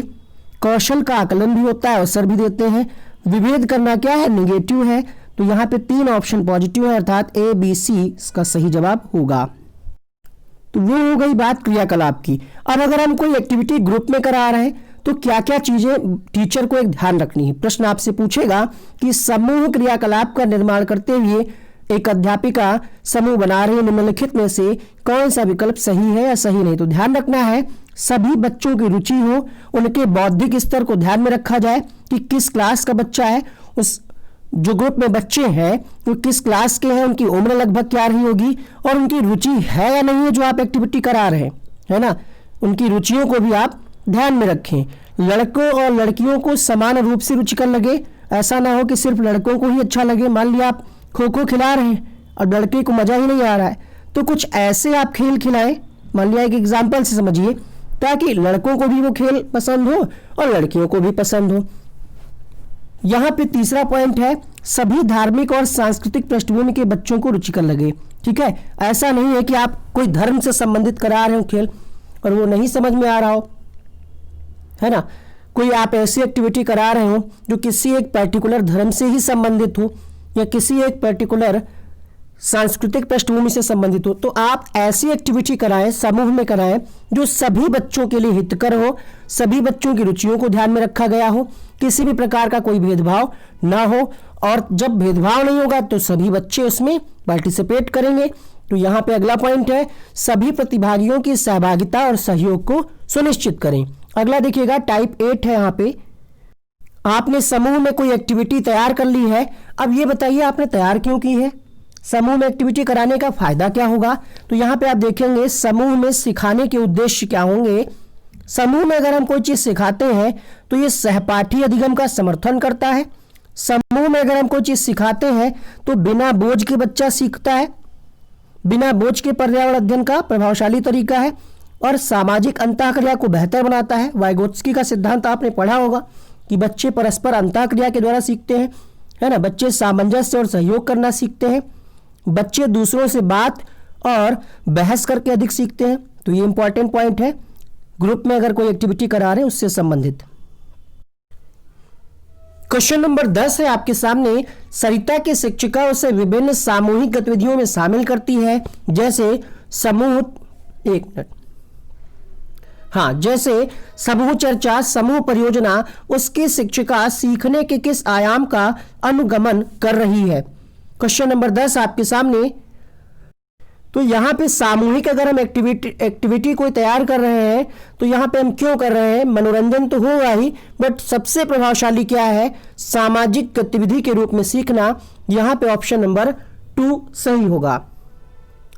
कौशल का आकलन भी होता है, अवसर भी देते हैं। विभेद करना क्या है, निगेटिव है, तो यहाँ पे 3 ऑप्शन पॉजिटिव है, अर्थात ए बी सी इसका सही जवाब होगा। तो वो हो गई बात क्रियाकलाप की। अब अगर हम कोई एक्टिविटी ग्रुप में करा रहे हैं तो क्या क्या चीजें टीचर को एक ध्यान रखनी है। प्रश्न आपसे पूछेगा कि समूह क्रियाकलाप का निर्माण करते हुए एक अध्यापिका समूह बना रही है, निम्नलिखित में से कौन सा विकल्प सही है या सही नहीं। तो ध्यान रखना है सभी बच्चों की रुचि हो, उनके बौद्धिक स्तर को ध्यान में रखा जाए कि किस क्लास का बच्चा है, उस जो ग्रुप में बच्चे हैं वो किस क्लास के हैं, उनकी उम्र लगभग क्या रही होगी और उनकी रुचि है या नहीं है जो आप एक्टिविटी करा रहे हैं, है ना। उनकी रुचियों को भी आप ध्यान में रखें। लड़कों और लड़कियों को समान रूप से रुचिकर लगे, ऐसा ना हो कि सिर्फ लड़कों को ही अच्छा लगे। मान लिया आप खो खो खिला रहे हैं और लड़के को मजा ही नहीं आ रहा है, तो कुछ ऐसे आप खेल खिलाएं, मान लिया एक एग्जाम्पल से समझिए, ताकि लड़कों को भी वो खेल पसंद हो और लड़कियों को भी पसंद हो। यहाँ पे तीसरा पॉइंट है, सभी धार्मिक और सांस्कृतिक पृष्ठभूमि के बच्चों को रुचिकर लगे। ठीक है, ऐसा नहीं है कि आप कोई धर्म से संबंधित करा रहे हो खेल और वो नहीं समझ में आ रहा हो, है ना। कोई आप ऐसी एक्टिविटी करा रहे हो जो किसी एक पर्टिकुलर धर्म से ही संबंधित हो या किसी एक पर्टिकुलर सांस्कृतिक पृष्ठभूमि से संबंधित हो, तो आप ऐसी एक्टिविटी कराएं, समूह में कराएं जो सभी बच्चों के लिए हितकर हो, सभी बच्चों की रुचियों को ध्यान में रखा गया हो, किसी भी प्रकार का कोई भेदभाव ना हो, और जब भेदभाव नहीं होगा तो सभी बच्चे उसमें पार्टिसिपेट करेंगे। तो यहाँ पे अगला पॉइंट है, सभी प्रतिभागियों की सहभागिता और सहयोग को सुनिश्चित करें। अगला देखिएगा टाइप 8 है। यहाँ पे आपने समूह में कोई एक्टिविटी तैयार कर ली है, अब ये बताइए आपने तैयार क्यों की है, समूह में एक्टिविटी कराने का फायदा क्या होगा। तो यहाँ पे आप देखेंगे समूह में सिखाने के उद्देश्य क्या होंगे। समूह में अगर हम कोई चीज सिखाते हैं तो ये सहपाठी अधिगम का समर्थन करता है। समूह में अगर हम कोई चीज सिखाते हैं तो बिना बोझ के बच्चा सीखता है, बिना बोझ के पर्यावरण अध्ययन का प्रभावशाली तरीका है और सामाजिक अंतःक्रिया को बेहतर बनाता है। वाइगोत्स्की का सिद्धांत आपने पढ़ा होगा कि बच्चे परस्पर अंतःक्रिया के द्वारा सीखते हैं, है ना। बच्चे सामंजस्य और सहयोग करना सीखते हैं, बच्चे दूसरों से बात और बहस करके अधिक सीखते हैं। तो ये इंपॉर्टेंट पॉइंट है ग्रुप में अगर कोई एक्टिविटी करा रहे हैं उससे संबंधित। क्वेश्चन नंबर 10 है आपके सामने। सरिता की शिक्षिका उसे विभिन्न सामूहिक गतिविधियों में शामिल करती है, जैसे समूह जैसे समूह चर्चा, समूह परियोजना। उसकी शिक्षिका सीखने के किस आयाम का अनुगमन कर रही है? क्वेश्चन नंबर 10 आपके सामने। तो यहाँ पे सामूहिक अगर हम एक्टिविटी कोई तैयार कर रहे हैं तो यहाँ पे हम क्यों कर रहे हैं? मनोरंजन तो होगा ही, बट सबसे प्रभावशाली क्या है? सामाजिक गतिविधि के रूप में सीखना। यहाँ पे ऑप्शन नंबर 2 सही होगा।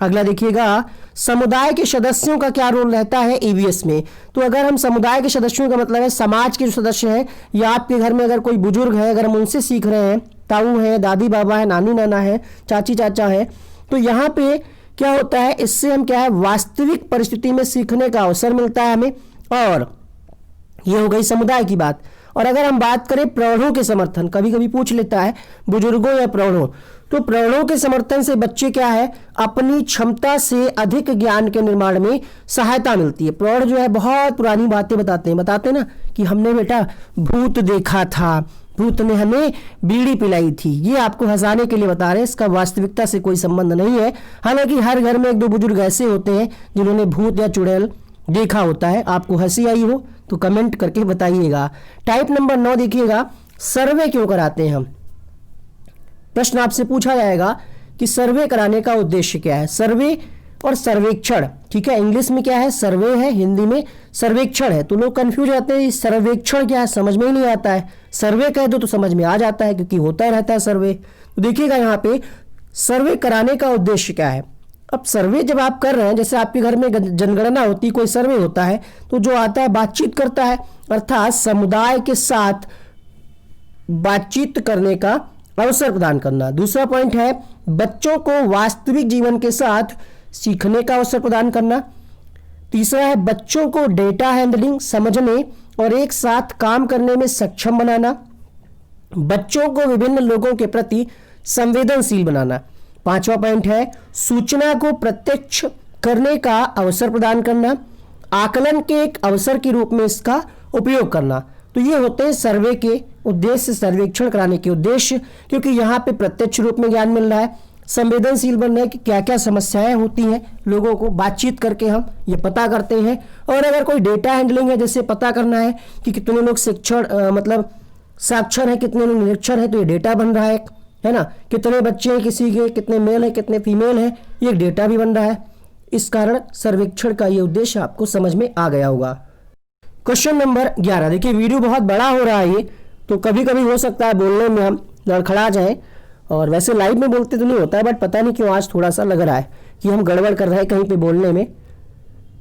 अगला देखिएगा, समुदाय के सदस्यों का क्या रोल रहता है ईवीएस में? तो अगर हम समुदाय के सदस्यों का मतलब है समाज के जो सदस्य हैं, या आपके घर में अगर कोई बुजुर्ग है, अगर हम उनसे सीख रहे हैं, ताऊ है, दादी बाबा है, नानी नाना है, चाची चाचा है, तो यहाँ पे क्या होता है? इससे हम क्या है, वास्तविक परिस्थिति में सीखने का अवसर मिलता है हमें। और ये हो गई समुदाय की बात। और अगर हम बात करें प्रौढ़ों के समर्थन, कभी कभी पूछ लेता है बुजुर्गों या प्रौढ़ों, तो प्रौढ़ों के समर्थन से बच्चे क्या है, अपनी क्षमता से अधिक ज्ञान के निर्माण में सहायता मिलती है। प्रौढ़ जो है बहुत पुरानी बातें बताते हैं ना कि हमने बेटा भूत देखा था, भूत ने हमें बीड़ी पिलाई थी। ये आपको हंसाने के लिए बता रहे हैं, इसका वास्तविकता से कोई संबंध नहीं है। हालांकि हर घर में 1-2 बुजुर्ग ऐसे होते हैं जिन्होंने भूत या चुड़ैल देखा होता है। आपको हंसी आई हो तो कमेंट करके बताइएगा। टाइप नंबर 9 देखिएगा, सर्वे क्यों कराते हैं हम? प्रश्न आपसे पूछा जाएगा कि सर्वे कराने का उद्देश्य क्या है? सर्वे और सर्वेक्षण, ठीक है, इंग्लिश में क्या है? सर्वे है, हिंदी में सर्वेक्षण है। तो लोग कंफ्यूज रहते हैं, सर्वेक्षण क्या है, समझ में ही नहीं आता है। सर्वे कह दो तो समझ में आ जाता है, क्योंकि होता रहता है सर्वे। तो देखिएगा यहाँ पे सर्वे कराने का उद्देश्य क्या है। अब सर्वे जब आप कर रहे हैं, जैसे आपके घर में जनगणना होती है, कोई सर्वे होता है, तो जो आता है बातचीत करता है, अर्थात समुदाय के साथ बातचीत करने का अवसर प्रदान करना। दूसरा पॉइंट है बच्चों को वास्तविक जीवन के साथ सीखने का अवसर प्रदान करना। तीसरा है बच्चों को डेटा हैंडलिंग समझने और एक साथ काम करने में सक्षम बनाना। बच्चों को विभिन्न लोगों के प्रति संवेदनशील बनाना। पांचवा पॉइंट है सूचना को प्रत्यक्ष करने का अवसर प्रदान करना, आकलन के एक अवसर के रूप में इसका उपयोग करना। तो ये होते हैं सर्वे के उद्देश्य, सर्वेक्षण कराने के उद्देश्य, क्योंकि यहाँ पे प्रत्यक्ष रूप में ज्ञान मिल रहा है, संवेदनशील बनना है कि क्या क्या समस्याएं होती हैं लोगों को, बातचीत करके हम ये पता करते हैं। और अगर कोई डेटा हैंडलिंग है, जैसे पता करना है कि कितने लोग शिक्षण मतलब साक्षर है, कितने लोग निरक्षर है, तो ये डेटा बन रहा है ना, कितने बच्चे हैं किसी के, कितने मेल है कितने फीमेल है, ये डेटा भी बन रहा है। इस कारण सर्वेक्षण का ये उद्देश्य आपको समझ में आ गया होगा। क्वेश्चन नंबर 11 देखिए, वीडियो बहुत बड़ा हो रहा है ये, तो कभी कभी हो सकता है बोलने में हम लड़खड़ा जाए, और वैसे लाइव में बोलते तो नहीं होता है, बट पता नहीं क्यों आज थोड़ा सा लग रहा है कि हम गड़बड़ कर रहे हैं कहीं पे बोलने में।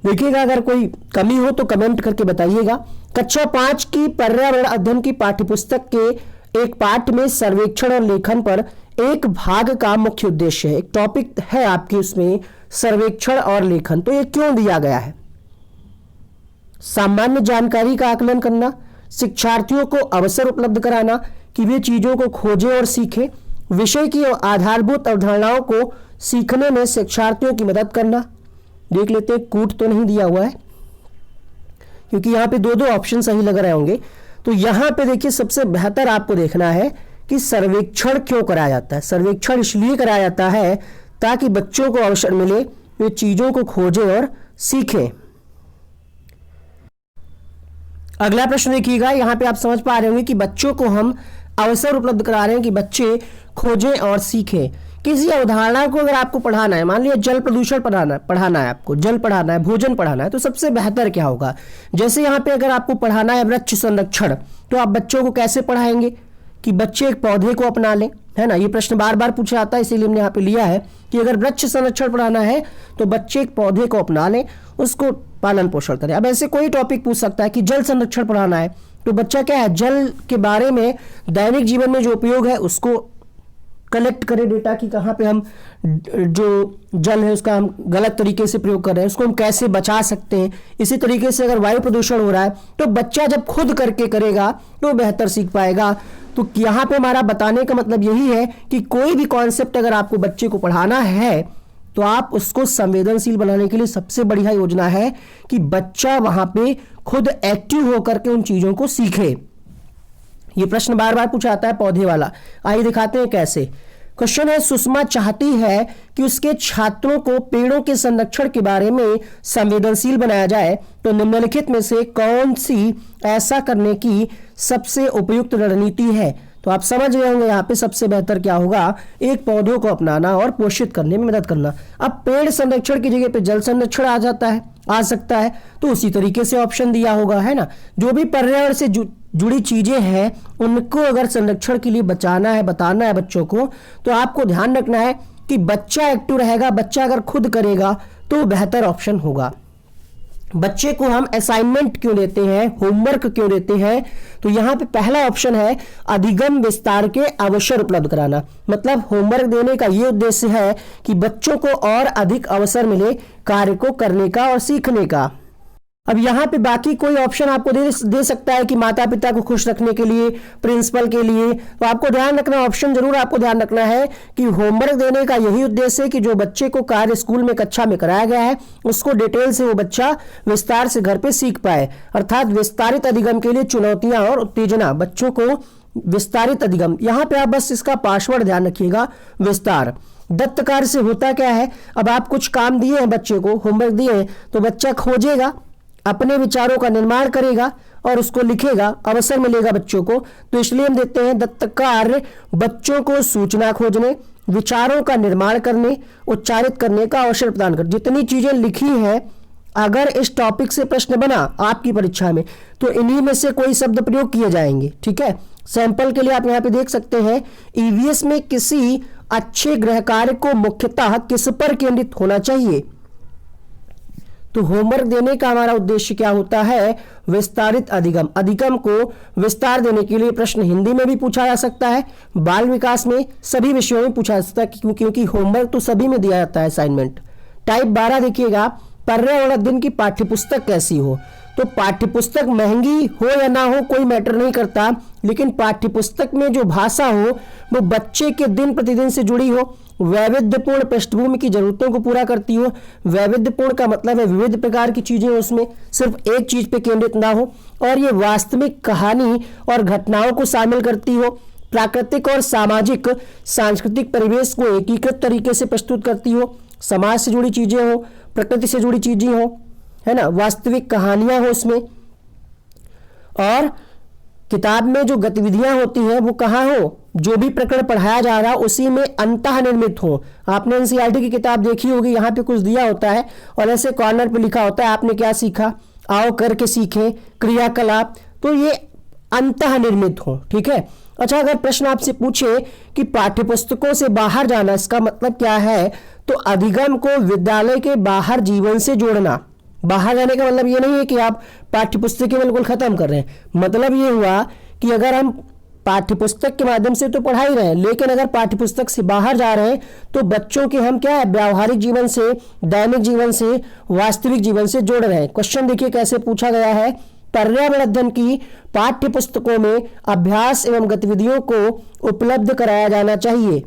देखिएगा, अगर कोई कमी हो तो कमेंट करके बताइएगा। कक्षा 5 की पर्यावरण अध्ययन की पाठ्यपुस्तक के एक पाठ में सर्वेक्षण और लेखन पर एक भाग का मुख्य उद्देश्य है, एक टॉपिक है आपकी उसमें सर्वेक्षण और लेखन। तो ये क्यों दिया गया है? सामान्य जानकारी का आकलन करना, शिक्षार्थियों को अवसर उपलब्ध कराना कि वे चीजों को खोजें और सीखें, विषय की आधारभूत अवधारणाओं को सीखने में शिक्षार्थियों की मदद करना। देख लेते हैं, कूट तो नहीं दिया हुआ है क्योंकि यहाँ पे 2 ऑप्शन सही लग रहे होंगे। तो यहाँ पे देखिए, सबसे बेहतर आपको देखना है कि सर्वेक्षण क्यों कराया जाता है। सर्वेक्षण इसलिए कराया जाता है ताकि बच्चों को अवसर मिले, वे चीजों को खोजें और सीखें। अगला प्रश्न देखिएगा, यहाँ पे आप समझ पा रहे होंगे कि बच्चों को हम अवसर उपलब्ध करा रहे हैं कि बच्चे खोजें और सीखें। किसी अवधारणा को अगर आपको पढ़ाना है, मान लिया जल प्रदूषण पढ़ाना है आपको, जल पढ़ाना है, भोजन पढ़ाना है, तो सबसे बेहतर क्या होगा? जैसे यहाँ पे अगर आपको पढ़ाना है वृक्ष संरक्षण, तो आप बच्चों को कैसे पढ़ाएंगे कि बच्चे एक पौधे को अपना लें, है ना। ये प्रश्न बार बार पूछा जाता है, इसीलिए हमने यहाँ पे लिया है कि अगर वृक्ष संरक्षण पढ़ाना है तो बच्चे एक पौधे को अपना लें, उसको पालन पोषण करें। अब ऐसे कोई टॉपिक पूछ सकता है कि जल संरक्षण पढ़ाना है, तो बच्चा क्या है, जल के बारे में दैनिक जीवन में जो उपयोग है उसको कलेक्ट करें डेटा की कहाँ पे हम जो जल है उसका हम गलत तरीके से प्रयोग कर रहे हैं, उसको हम कैसे बचा सकते हैं। इसी तरीके से अगर वायु प्रदूषण हो रहा है तो बच्चा जब खुद करके करेगा तो बेहतर सीख पाएगा। तो यहाँ पे हमारा बताने का मतलब यही है कि कोई भी कॉन्सेप्ट अगर आपको बच्चे को पढ़ाना है तो आप उसको संवेदनशील बनाने के लिए सबसे बढ़िया योजना है कि बच्चा वहां पे खुद एक्टिव होकर के उन चीजों को सीखे। ये प्रश्न बार बार पूछा जाता है पौधे वाला। आइए दिखाते हैं कैसे। क्वेश्चन है, सुषमा चाहती है कि उसके छात्रों को पेड़ों के संरक्षण के बारे में संवेदनशील बनाया जाए, तो निम्नलिखित में से कौन सी ऐसा करने की सबसे उपयुक्त रणनीति है। तो आप समझ रहे होंगे यहाँ पे सबसे बेहतर क्या होगा, एक पौधों को अपनाना और पोषित करने में मदद करना। अब पेड़ संरक्षण की जगह पे जल संरक्षण आ जाता है, आ सकता है, तो उसी तरीके से ऑप्शन दिया होगा, है ना। जो भी पर्यावरण से जुड़ी चीजें हैं उनको अगर संरक्षण के लिए बचाना है, बताना है बच्चों को, तो आपको ध्यान रखना है कि बच्चा एक्टिव रहेगा। बच्चा अगर खुद करेगा तो बेहतर ऑप्शन होगा। बच्चे को हम असाइनमेंट क्यों देते हैं, होमवर्क क्यों देते हैं, तो यहां पे पहला ऑप्शन है अधिगम विस्तार के अवसर उपलब्ध कराना। मतलब होमवर्क देने का ये उद्देश्य है कि बच्चों को और अधिक अवसर मिले कार्य को करने का और सीखने का। अब यहाँ पे बाकी कोई ऑप्शन आपको दे सकता है कि माता पिता को खुश रखने के लिए, प्रिंसिपल के लिए, तो आपको ध्यान रखना, ऑप्शन जरूर आपको ध्यान रखना है कि होमवर्क देने का यही उद्देश्य है कि जो बच्चे को कार्य स्कूल में कक्षा में कराया गया है उसको डिटेल से वो बच्चा विस्तार से घर पे सीख पाए। अर्थात विस्तारित अधिगम के लिए चुनौतियां और उत्तेजना, बच्चों को विस्तारित अधिगम। यहाँ पे आप बस इसका पासवर्ड ध्यान रखिएगा, विस्तार। दत्त कार्य से होता क्या है, अब आप कुछ काम दिए हैं बच्चे को, होमवर्क दिए हैं, तो बच्चा खोजेगा, अपने विचारों का निर्माण करेगा और उसको लिखेगा, अवसर मिलेगा बच्चों को। तो इसलिए हम देते हैं दत्त कार्य बच्चों को सूचना खोजने, विचारों का निर्माण करने, उच्चारित करने का अवसर प्रदान कर। जितनी चीजें लिखी हैं, अगर इस टॉपिक से प्रश्न बना आपकी परीक्षा में तो इन्हीं में से कोई शब्द प्रयोग किए जाएंगे, ठीक है। सैंपल के लिए आप यहाँ पे देख सकते हैं, ईवीएस में किसी अच्छे गृह कार्य को मुख्यतः किस पर केंद्रित होना चाहिए। तो होमवर्क देने का हमारा उद्देश्य क्या होता है, विस्तारित अधिगम। अधिगम को विस्तार देने के लिए प्रश्न हिंदी में भी पूछा जा सकता है, बाल विकास में, सभी विषयों में पूछा जा सकता है, क्योंकि होमवर्क तो सभी में दिया जाता है असाइनमेंट। टाइप 12 देखिएगा, पर्यावरण अध्ययन की पाठ्यपुस्तक कैसी हो। तो पाठ्यपुस्तक महंगी हो या ना हो कोई मैटर नहीं करता, लेकिन पाठ्यपुस्तक में जो भाषा हो वो बच्चे के दिन प्रतिदिन से जुड़ी हो, वैविध्यपूर्ण पृष्ठभूमि की जरूरतों को पूरा करती हो। वैविध्यपूर्ण का मतलब है विविध प्रकार की चीजें उसमें, सिर्फ एक चीज पे केंद्रित ना हो, और ये वास्तविक कहानी और घटनाओं को शामिल करती हो। प्राकृतिक और सामाजिक सांस्कृतिक परिवेश को एकीकृत तरीके से प्रस्तुत करती हो। समाज से जुड़ी चीजें हो, प्रकृति से जुड़ी चीजें हो, है ना, वास्तविक कहानियां हो उसमें। और किताब में जो गतिविधियां होती हैं वो कहाँ हो, जो भी प्रकरण पढ़ाया जा रहा उसी में अंतः निर्मित हो। आपने एनसीईआरटी की किताब देखी होगी, यहाँ पे कुछ दिया होता है और ऐसे कॉर्नर पे लिखा होता है आपने क्या सीखा, आओ करके सीखें, क्रियाकलाप, तो ये अंतः निर्मित हो, ठीक है। अच्छा, अगर प्रश्न आपसे पूछे कि पाठ्यपुस्तकों से बाहर जाना, इसका मतलब क्या है, तो अधिगम को विद्यालय के बाहर जीवन से जोड़ना। बाहर जाने का मतलब ये नहीं है कि आप पाठ्यपुस्तकें बिल्कुल खत्म कर रहे हैं, मतलब ये हुआ कि अगर हम पाठ्यपुस्तक के माध्यम से तो पढ़ा ही रहे हैं, लेकिन अगर पाठ्यपुस्तक से बाहर जा रहे हैं तो बच्चों के हम क्या है, व्यावहारिक जीवन से, दैनिक जीवन से, वास्तविक जीवन से जोड़ रहे हैं। क्वेश्चन देखिए कैसे पूछा गया है, पर्यावरण अध्ययन की पाठ्यपुस्तकों में अभ्यास एवं गतिविधियों को उपलब्ध कराया जाना चाहिए।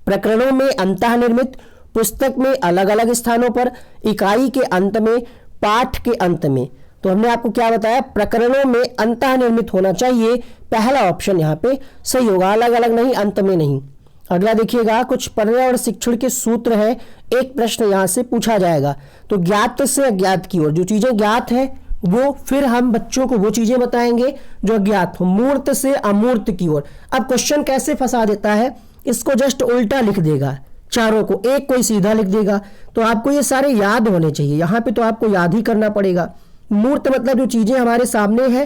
प्रकरणों में अंतः निर्मित, पुस्तक में अलग अलग स्थानों पर, इकाई के अंत में, पाठ के अंत में। तो हमने आपको क्या बताया, प्रकरणों में अंतः निर्मित होना चाहिए, पहला ऑप्शन यहाँ पे सही होगा, अलग अलग नहीं, अंत में नहीं। अगला देखिएगा, कुछ पर्यावरण शिक्षण के सूत्र हैं, एक प्रश्न यहाँ से पूछा जाएगा। तो ज्ञात से अज्ञात की ओर, जो चीजें ज्ञात है वो फिर हम बच्चों को वो चीजें बताएंगे जो अज्ञात हो, मूर्त से अमूर्त की ओर। अब क्वेश्चन कैसे फंसा देता है, इसको जस्ट उल्टा लिख देगा, चारों को एक कोई सीधा लिख देगा, तो आपको ये सारे याद होने चाहिए। यहाँ पे तो आपको याद ही करना पड़ेगा। मूर्त मतलब जो चीजें हमारे सामने है,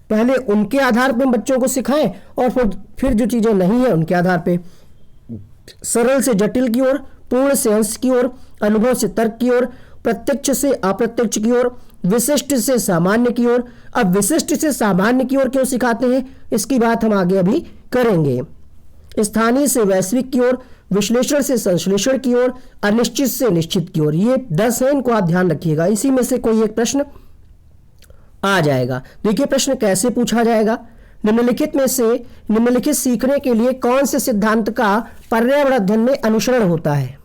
पहले उनके आधार पे बच्चों को सिखाएं और फिर जो चीजें नहीं है उनके आधार पे, सरल से जटिल की ओर, पूर्ण से अंश की ओर, अनुभव से तर्क की ओर, प्रत्यक्ष से अप्रत्यक्ष की ओर, विशिष्ट से सामान्य की ओर। अब विशिष्ट से सामान्य की ओर क्यों सिखाते हैं, इसकी बात हम आगे अभी करेंगे। स्थानीय से वैश्विक की ओर, विश्लेषण से संश्लेषण की ओर, अनिश्चित से निश्चित की ओर। ये 10 है, इनको आप ध्यान रखिएगा, इसी में से कोई एक प्रश्न आ जाएगा। देखिए प्रश्न कैसे पूछा जाएगा, निम्नलिखित में से निम्नलिखित सीखने के लिए कौन से सिद्धांत का पर्यावरण अध्ययन में अनुसरण होता है।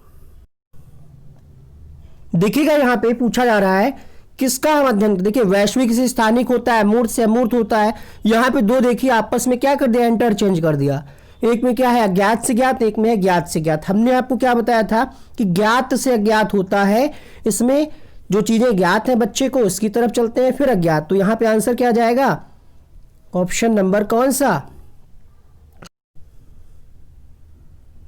देखिएगा यहाँ पे पूछा जा रहा है किसका हम अध्ययन करते हैं? देखिए वैश्विक से स्थानिक होता है, मूर्त से अमूर्त होता है। यहाँ पे दो देखिए आपस में क्या कर दिया, इंटरचेंज कर दिया। एक में क्या है अज्ञात से ज्ञात, एक में है ज्ञात से ज्ञात। हमने आपको क्या बताया था कि ज्ञात से अज्ञात होता है, इसमें जो चीजें ज्ञात हैं बच्चे को उसकी तरफ चलते हैं, फिर अज्ञात। तो यहाँ पे आंसर क्या जाएगा, ऑप्शन नंबर कौन सा,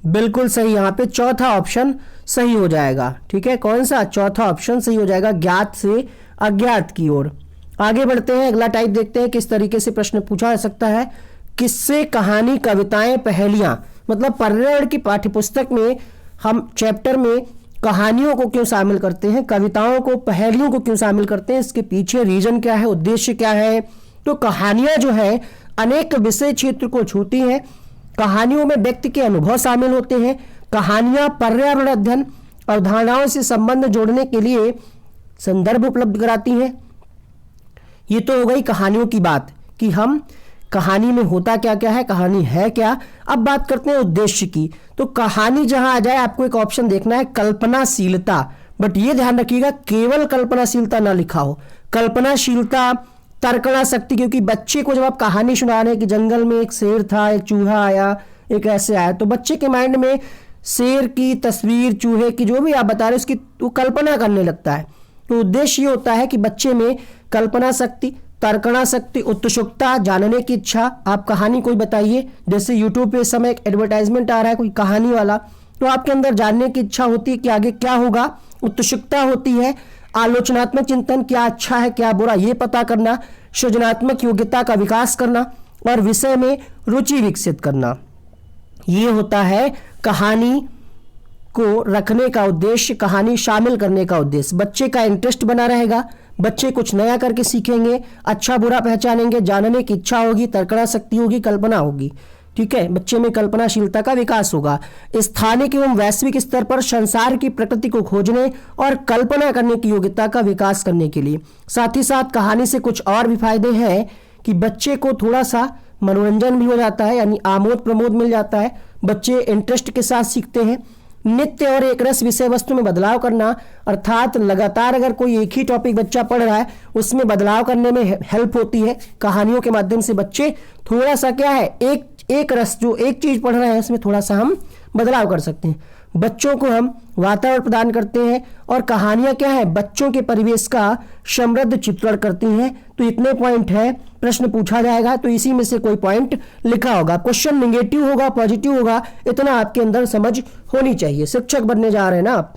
बिल्कुल सही, यहाँ पे चौथा ऑप्शन सही हो जाएगा। ठीक है, कौन सा, चौथा ऑप्शन सही हो जाएगा, ज्ञात से अज्ञात की ओर। आगे बढ़ते हैं, अगला टाइप देखते हैं किस तरीके से प्रश्न पूछा जा सकता है। किस्से, कहानी, कविताएं, पहेलियां, मतलब पर्यावरण की पाठ्यपुस्तक में हम चैप्टर में कहानियों को क्यों शामिल करते हैं, कविताओं को, पहेलियों को क्यों शामिल करते हैं, इसके पीछे रीजन क्या है, उद्देश्य क्या है। तो कहानियां जो है अनेक विषय क्षेत्र को छूती हैं। कहानियों में व्यक्ति के अनुभव शामिल होते हैं। कहानियां पर्यावरण अध्ययन, अवधारणाओं से संबंध जोड़ने के लिए संदर्भ उपलब्ध कराती हैं। ये तो हो गई कहानियों की बात कि हम कहानी में होता क्या क्या है, कहानी है क्या। अब बात करते हैं उद्देश्य की। तो कहानी जहां आ जाए आपको एक ऑप्शन देखना है, कल्पनाशीलता। बट ये ध्यान रखिएगा केवल कल्पनाशीलता ना लिखा हो, कल्पनाशीलता, तर्कणा शक्ति। क्योंकि बच्चे को जब आप कहानी सुना रहे हैं कि जंगल में एक शेर था, एक चूहा आया, एक ऐसे आया, तो बच्चे के माइंड में शेर की तस्वीर, चूहे की, जो भी आप बता रहे हैं उसकी वो कल्पना करने लगता है। तो उद्देश्य ये होता है कि बच्चे में कल्पना शक्ति, तर्कणा शक्ति, उत्सुकता, जानने की इच्छा। आप कहानी कोई बताइए, जैसे यूट्यूब पे इस समय एक एडवर्टाइजमेंट आ रहा है कोई कहानी वाला, तो आपके अंदर जानने की इच्छा होती है कि आगे क्या होगा, उत्सुकता होती है। आलोचनात्मक चिंतन, क्या अच्छा है क्या बुरा ये पता करना, सृजनात्मक योग्यता का विकास करना और विषय में रुचि विकसित करना, ये होता है कहानी को रखने का उद्देश्य, कहानी शामिल करने का उद्देश्य। बच्चे का इंटरेस्ट बना रहेगा, बच्चे कुछ नया करके सीखेंगे, अच्छा बुरा पहचानेंगे, जानने की इच्छा होगी, तर्कणा शक्ति होगी, कल्पना होगी। ठीक है, बच्चे में कल्पनाशीलता का विकास होगा। स्थानिक एवं वैश्विक स्तर पर संसार की प्रकृति को खोजने और कल्पना करने की योग्यता का विकास करने के लिए। साथ ही साथ कहानी से कुछ और भी फायदे हैं कि बच्चे को थोड़ा सा मनोरंजन भी हो जाता है, यानी आमोद प्रमोद मिल जाता है, बच्चे इंटरेस्ट के साथ सीखते हैं। नित्य और एक रस विषय वस्तु में बदलाव करना, अर्थात लगातार अगर कोई एक ही टॉपिक बच्चा पढ़ रहा है उसमें बदलाव करने में हेल्प होती है। कहानियों के माध्यम से बच्चे थोड़ा सा क्या है, एक रस, जो एक चीज पढ़ रहे हैं उसमें थोड़ा सा हम बदलाव कर सकते हैं। बच्चों को हम वातावरण प्रदान करते हैं और कहानियां क्या है, बच्चों के परिवेश का समृद्ध चित्रण करती हैं। तो इतने पॉइंट है, प्रश्न पूछा जाएगा तो इसी में से कोई पॉइंट लिखा होगा। क्वेश्चन नेगेटिव होगा, पॉजिटिव होगा, इतना आपके अंदर समझ होनी चाहिए। शिक्षक बनने जा रहे हैं ना आप।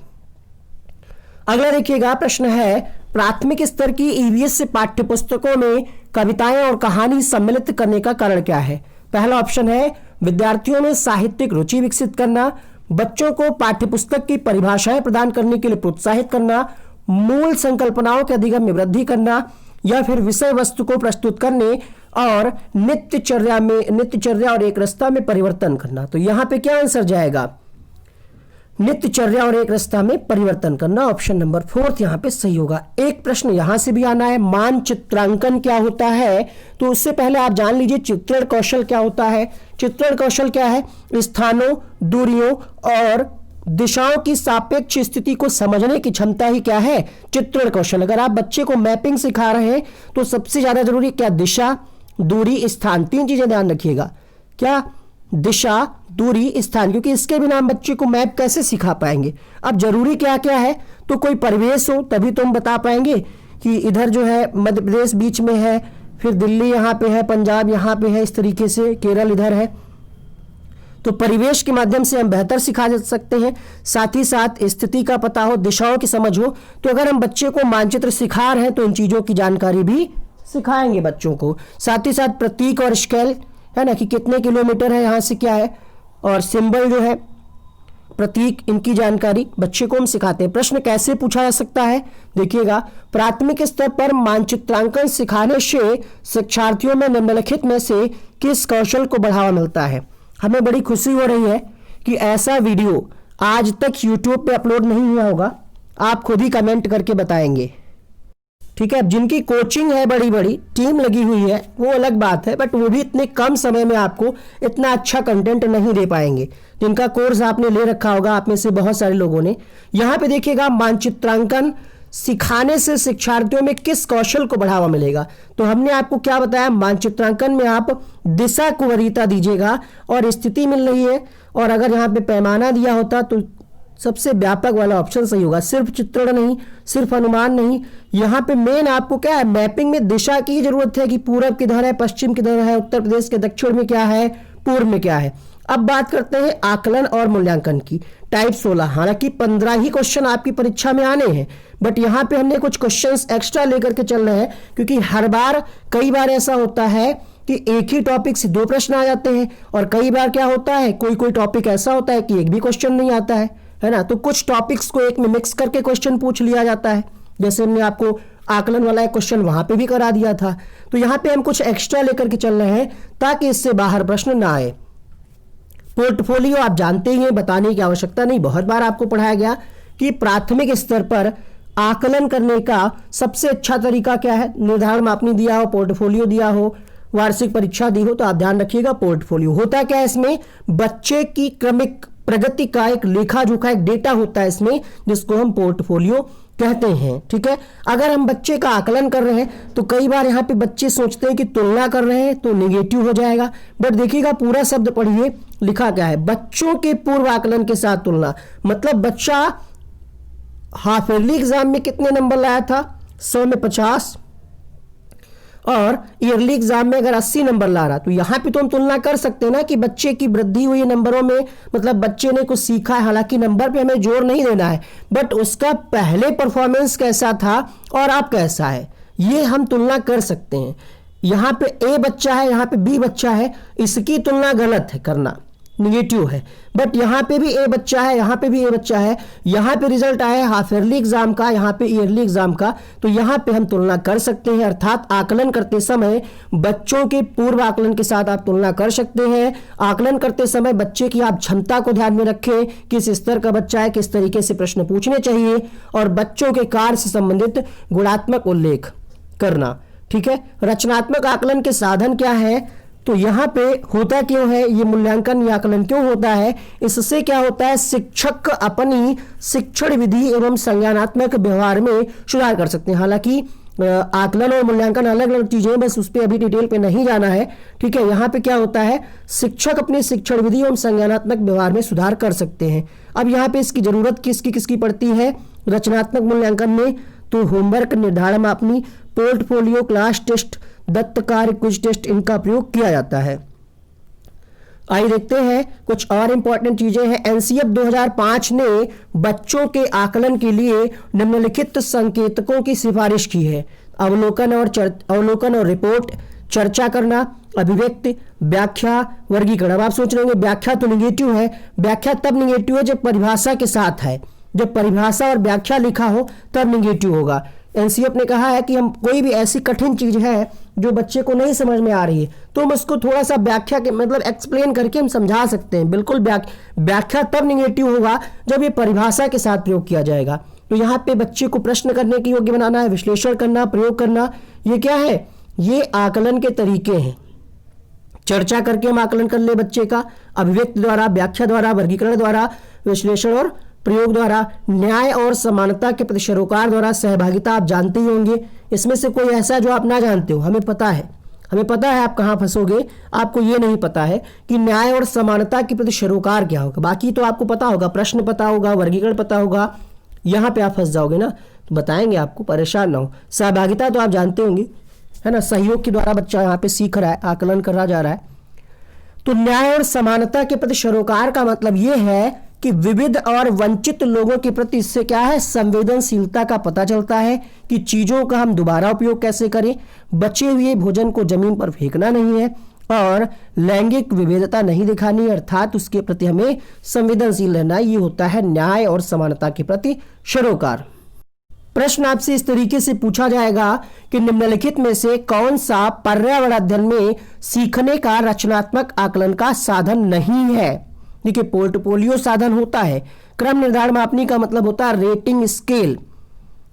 अगला देखिएगा, प्रश्न है प्राथमिक स्तर की ईवीएस से पाठ्यपुस्तकों में कविताएं और कहानी सम्मिलित करने का कारण क्या है। पहला ऑप्शन है विद्यार्थियों में साहित्यिक रुचि विकसित करना, बच्चों को पाठ्यपुस्तक की परिभाषाएं प्रदान करने के लिए प्रोत्साहित करना, मूल संकल्पनाओं के अधिगम में वृद्धि करना, या फिर विषय वस्तु को प्रस्तुत करने और नित्यचर्या और एक रस्ता में परिवर्तन करना। तो यहाँ पे क्या आंसर जाएगा, नित्यचर्या और एक रास्ता में परिवर्तन करना, ऑप्शन नंबर 4 यहाँ पे सही होगा। एक प्रश्न यहां से भी आना है, मानचित्रांकन क्या होता है। तो उससे पहले आप जान लीजिए चित्रण कौशल क्या होता है। चित्रण कौशल क्या है, स्थानों, दूरियों और दिशाओं की सापेक्ष स्थिति को समझने की क्षमता ही क्या है, चित्रण कौशल। अगर आप बच्चे को मैपिंग सिखा रहे हैं तो सबसे ज्यादा जरूरी क्या, दिशा, दूरी, स्थान, 3 चीजें ध्यान रखिएगा। क्या, दिशा, दूरी, स्थान, क्योंकि इसके बिना हम बच्चे को मैप कैसे सिखा पाएंगे। अब जरूरी क्या क्या है, तो कोई परिवेश हो तभी तो हम बता पाएंगे कि इधर जो है मध्य प्रदेश बीच में है, फिर दिल्ली यहाँ पे है, पंजाब यहाँ पे है, इस तरीके से केरल इधर है। तो परिवेश के माध्यम से हम बेहतर सिखा सकते हैं। साथ ही साथ स्थिति का पता हो, दिशाओं की समझ हो। तो अगर हम बच्चे को मानचित्र सिखा रहे हैं तो इन चीज़ों की जानकारी भी सिखाएंगे बच्चों को। साथ ही साथ प्रतीक और स्केल है ना, कि कितने किलोमीटर है यहाँ से क्या है, और सिंबल जो है, प्रतीक, इनकी जानकारी बच्चे को हम सिखाते हैं। प्रश्न कैसे पूछा जा सकता है, देखिएगा, प्राथमिक स्तर पर मानचित्रांकन सिखाने से शिक्षार्थियों में निम्नलिखित में से किस कौशल को बढ़ावा मिलता है। हमें बड़ी खुशी हो रही है कि ऐसा वीडियो आज तक YouTube पे अपलोड नहीं हुआ होगा, आप खुद ही कमेंट करके बताएंगे। ठीक है, जिनकी कोचिंग है, बड़ी बड़ी टीम लगी हुई है, वो अलग बात है, बट वो भी इतने कम समय में आपको इतना अच्छा कंटेंट नहीं दे पाएंगे। जिनका कोर्स आपने ले रखा होगा, आप में से बहुत सारे लोगों ने। यहाँ पे देखिएगा, मानचित्रांकन सिखाने से शिक्षार्थियों में किस कौशल को बढ़ावा मिलेगा? तो हमने आपको क्या बताया, मानचित्रांकन में आप दिशा को वरीयता दीजिएगा और स्थिति मिल रही है, और अगर यहाँ पे पैमाना दिया होता तो सबसे व्यापक वाला ऑप्शन सही होगा। सिर्फ चित्रण नहीं, सिर्फ अनुमान नहीं, यहाँ पे मेन आपको क्या है, मैपिंग में दिशा की जरूरत है कि पूरब किधर है, पश्चिम किधर है, उत्तर प्रदेश के दक्षिण में क्या है, पूर्व में क्या है। अब बात करते हैं आकलन और मूल्यांकन की। टाइप 16, हालांकि 15 ही क्वेश्चन आपकी परीक्षा में आने हैं, बट यहाँ पे हमने कुछ क्वेश्चंस एक्स्ट्रा लेकर के चल रहे हैं, क्योंकि हर बार कई बार ऐसा होता है कि एक ही टॉपिक से 2 प्रश्न आ जाते हैं, और कई बार क्या होता है, कोई कोई टॉपिक ऐसा होता है कि एक भी क्वेश्चन नहीं आता है ना। तो कुछ टॉपिक्स को एक में मिक्स करके क्वेश्चन पूछ लिया जाता है, जैसे हमने आपको आकलन वाला एक क्वेश्चन वहां पे भी करा दिया था। तो यहाँ पे हम कुछ एक्स्ट्रा लेकर के चल रहे हैं ताकि इससे बाहर प्रश्न ना आए। पोर्टफोलियो आप जानते ही हैं, बताने की आवश्यकता नहीं, बहुत बार आपको पढ़ाया गया कि प्राथमिक स्तर पर आकलन करने का सबसे अच्छा तरीका क्या है। निर्धारण मापनी दिया हो, पोर्टफोलियो दिया हो, वार्षिक परीक्षा दी हो, तो आप ध्यान रखिएगा पोर्टफोलियो होता क्या है, इसमें बच्चे की क्रमिक प्रगति का एक लेखा जोखा, एक डेटा होता है इसमें, जिसको हम पोर्टफोलियो कहते हैं। ठीक है, अगर हम बच्चे का आकलन कर रहे हैं तो कई बार यहाँ पे बच्चे सोचते हैं कि तुलना कर रहे हैं तो नेगेटिव हो जाएगा, बट देखिएगा पूरा शब्द पढ़िए, लिखा क्या है, बच्चों के पूर्व आकलन के साथ तुलना। मतलब बच्चा हाफ ईयरली एग्जाम में कितने नंबर लाया था, 100 में 50, और ईयरली एग्जाम में अगर 80 नंबर ला रहा, तो यहाँ पे तो हम तुलना कर सकते हैं ना कि बच्चे की वृद्धि हुई है नंबरों में, मतलब बच्चे ने कुछ सीखा है। हालांकि नंबर पे हमें जोर नहीं देना है, बट उसका पहले परफॉर्मेंस कैसा था और अब कैसा है, ये हम तुलना कर सकते हैं। यहाँ पे ए बच्चा है, यहाँ पे बी बच्चा है, इसकी तुलना गलत है करना, निगेटिव है। बट यहाँ पे भी ए बच्चा है, यहाँ पे भी ए बच्चा है, यहाँ पे रिजल्ट आया हाफ ईयरली एग्जाम का, यहाँ पे ईयरली एग्जाम का, तो यहाँ पे हम तुलना कर सकते हैं। अर्थात आकलन करते समय बच्चों के पूर्व आकलन के साथ आप तुलना कर सकते हैं। आकलन करते समय बच्चे की आप क्षमता को ध्यान में रखें, किस स्तर का बच्चा है, किस तरीके से प्रश्न पूछने चाहिए, और बच्चों के कार्य से संबंधित गुणात्मक उल्लेख करना। ठीक है, रचनात्मक आकलन के साधन क्या है, तो यहाँ पे होता क्यों है ये मूल्यांकन या आकलन क्यों होता है, इससे क्या होता है, शिक्षक अपनी शिक्षण विधि एवं संज्ञानात्मक व्यवहार में सुधार कर सकते हैं। हालांकि आकलन और मूल्यांकन अलग अलग चीजें, बस उस पर अभी डिटेल पे नहीं जाना है। ठीक है, यहाँ पे क्या होता है, शिक्षक अपनी शिक्षण विधि एवं संज्ञानात्मक व्यवहार में सुधार कर सकते हैं। अब यहाँ पे इसकी जरूरत किसकी किसकी पड़ती है रचनात्मक मूल्यांकन में, तो होमवर्क, निर्धारण मापनी, पोर्टफोलियो, क्लास टेस्ट, दत्त कार्य, क्विज टेस्ट, इनका प्रयोग किया जाता है। आइए देखते हैं कुछ और इंपॉर्टेंट चीजें हैं। एनसीएफ 2005 ने बच्चों के आकलन के लिए निम्नलिखित संकेतकों की सिफारिश की है। अवलोकन और रिपोर्ट, चर्चा करना, अभिव्यक्ति, व्याख्या, वर्गीकरण। अब आप सोच रहे होंगे व्याख्या तो निगेटिव है, व्याख्या तब निगेटिव है जब परिभाषा के साथ है, जब परिभाषा और व्याख्या लिखा हो तब निगेटिव होगा। एनसीएफ ने कहा है कि हम कोई भी ऐसी कठिन चीज है जो बच्चे को नहीं समझ में आ रही है तो हम उसको थोड़ा सा व्याख्या के मतलब एक्सप्लेन करके हम समझा सकते हैं। बिल्कुल व्याख्या तब निगेटिव होगा जब ये परिभाषा के साथ प्रयोग किया जाएगा। तो यहाँ पे बच्चे को प्रश्न करने के योग्य बनाना है, विश्लेषण करना, प्रयोग करना, ये क्या है, ये आकलन के तरीके हैं। चर्चा करके हम आकलन कर ले बच्चे का, अभिव्यक्ति द्वारा, व्याख्या द्वारा, वर्गीकरण द्वारा, विश्लेषण और प्रयोग द्वारा, न्याय और समानता के प्रति सरोकार द्वारा, सहभागिता आप जानते ही होंगे। इसमें से कोई ऐसा जो आप ना जानते हो, हमें पता है आप कहाँ फंसोगे। आपको ये नहीं पता है कि न्याय और समानता के प्रति सरोकार क्या होगा, बाकी तो आपको पता होगा, प्रश्न पता होगा, वर्गीकरण पता होगा, यहाँ पे आप फंस जाओगे ना, तो बताएंगे आपको, परेशान ना हो। सहभागिता तो आप जानते होंगे, है ना, सहयोग के द्वारा बच्चा यहाँ पे सीख रहा है, आकलन करा जा रहा है। तो न्याय और समानता के प्रति सरोकार का मतलब ये है कि विविध और वंचित लोगों के प्रति इससे क्या है, संवेदनशीलता का पता चलता है कि चीजों का हम दोबारा उपयोग कैसे करें, बचे हुए भोजन को जमीन पर फेंकना नहीं है, और लैंगिक विभेदता नहीं दिखानी, अर्थात उसके प्रति हमें संवेदनशील रहना। ये होता है न्याय और समानता के प्रति सरोकार। प्रश्न आपसे इस तरीके से पूछा जाएगा कि निम्नलिखित में से कौन सा पर्यावरण अध्ययन में सीखने का रचनात्मक आकलन का साधन नहीं है। देखिए, पोर्टफोलियो साधन होता है, क्रम निर्धारण मापनी का मतलब होता है रेटिंग स्केल,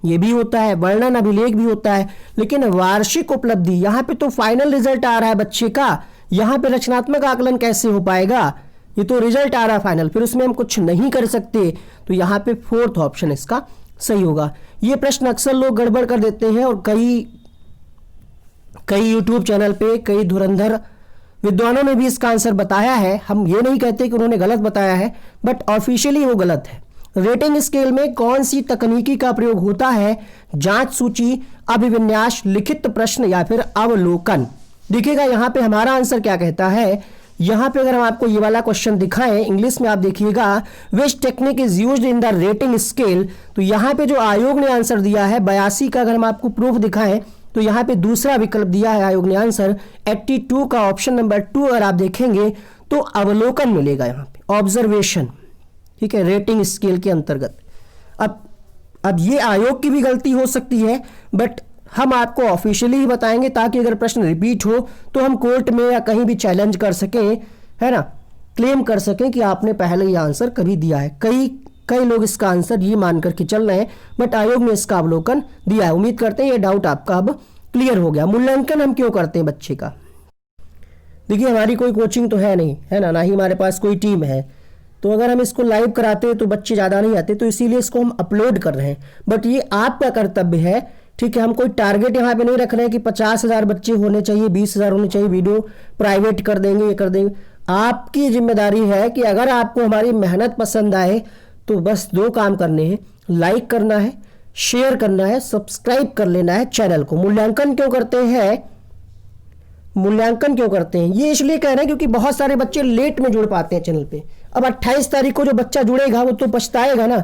ये भी होता है, वर्णन अभिलेख भी होता है, लेकिन वार्षिक उपलब्धि, यहाँ पे तो फाइनल रिजल्ट आ रहा है बच्चे का, यहाँ पे रचनात्मक आकलन कैसे हो पाएगा, ये तो रिजल्ट आ रहा है फाइनल, फिर उसमें हम कुछ नहीं कर सकते। तो यहाँ पे फोर्थ ऑप्शन इसका सही होगा। ये प्रश्न अक्सर लोग गड़बड़ कर देते हैं और कई यूट्यूब चैनल पे कई धुरंधर विद्वानों ने भी इसका आंसर बताया है। हम ये नहीं कहते कि उन्होंने गलत बताया है, बट ऑफिशियली वो गलत है। रेटिंग स्केल में कौन सी तकनीकी का प्रयोग होता है? जांच सूची, अभिविन्यास, लिखित प्रश्न या फिर अवलोकन। देखिएगा यहाँ पे हमारा आंसर क्या कहता है। यहाँ पे अगर हम आपको ये वाला क्वेश्चन दिखाएं इंग्लिश में, आप देखिएगा which technique is used in the rating scale. तो यहाँ पे जो आयोग ने आंसर दिया है 82 का, अगर हम आपको प्रूफ दिखाएं तो यहाँ पे दूसरा विकल्प दिया है आयोग ने आंसर 82 का, ऑप्शन नंबर 2 अगर आप देखेंगे तो अवलोकन मिलेगा यहाँ पे, ऑब्जर्वेशन। ठीक है, रेटिंग स्केल के अंतर्गत। अब ये आयोग की भी गलती हो सकती है, बट हम आपको ऑफिशियली ही बताएंगे ताकि अगर प्रश्न रिपीट हो तो हम कोर्ट में या कहीं भी चैलेंज कर सकें, है ना, क्लेम कर सकें कि आपने पहले ये आंसर कभी दिया है। कई लोग इसका आंसर ये मान करके चल रहे हैं, बट आयोग ने इसका अवलोकन दिया है। उम्मीद करते हैं ये डाउट आपका अब क्लियर हो गया। मूल्यांकन हम क्यों करते हैं बच्चे का? देखिए हमारी कोई कोचिंग तो है नहीं, है ना ही हमारे पास कोई टीम है, तो अगर हम इसको लाइव कराते तो बच्चे ज़्यादा नहीं आते, तो इसीलिए इसको हम अपलोड कर रहे हैं। बट ये आपका कर्तव्य है, ठीक है। हम कोई टारगेट यहाँ पे नहीं रख रहे हैं कि 50,000 बच्चे होने चाहिए, 20,000 होने चाहिए, वीडियो प्राइवेट कर देंगे, ये कर देंगे। आपकी जिम्मेदारी है कि अगर आपको हमारी मेहनत पसंद आए तो बस 2 काम करने हैं, लाइक करना है, शेयर करना है, सब्सक्राइब कर लेना है चैनल को। मूल्यांकन क्यों करते हैं? ये इसलिए कह रहे हैं क्योंकि बहुत सारे बच्चे लेट में जुड़ पाते हैं चैनल पे। अब 28 तारीख को जो बच्चा जुड़ेगा वो तो पछताएगा ना।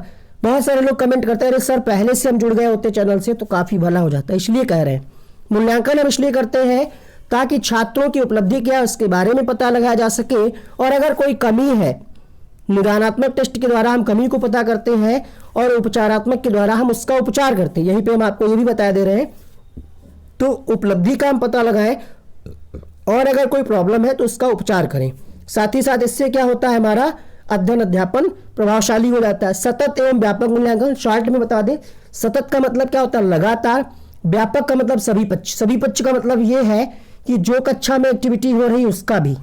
बहुत सारे लोग कमेंट करते हैं अरे सर पहले से हम जुड़ गए होते चैनल से तो काफ़ी भला हो जाता है, इसलिए कह रहे हैं। मूल्यांकन हम इसलिए करते हैं ताकि छात्रों की उपलब्धि क्या है उसके बारे में पता लगाया जा सके, और अगर कोई कमी है, निदानात्मक टेस्ट के द्वारा हम कमी को पता करते हैं और उपचारात्मक के द्वारा हम उसका उपचार करते हैं। यहीं पे हम आपको ये भी बता दे रहे हैं, तो उपलब्धि का हम पता लगाएं और अगर कोई प्रॉब्लम है तो उसका उपचार करें। साथ ही साथ इससे क्या होता है, हमारा अध्ययन अध्यापन प्रभावशाली हो जाता है। सतत एवं व्यापक मूल्यांकन शॉर्ट में बता दें, सतत का मतलब क्या होता है, लगातार। व्यापक का मतलब सभी पक्ष का मतलब ये है कि जो कक्षा में एक्टिविटी हो रही उसका भी,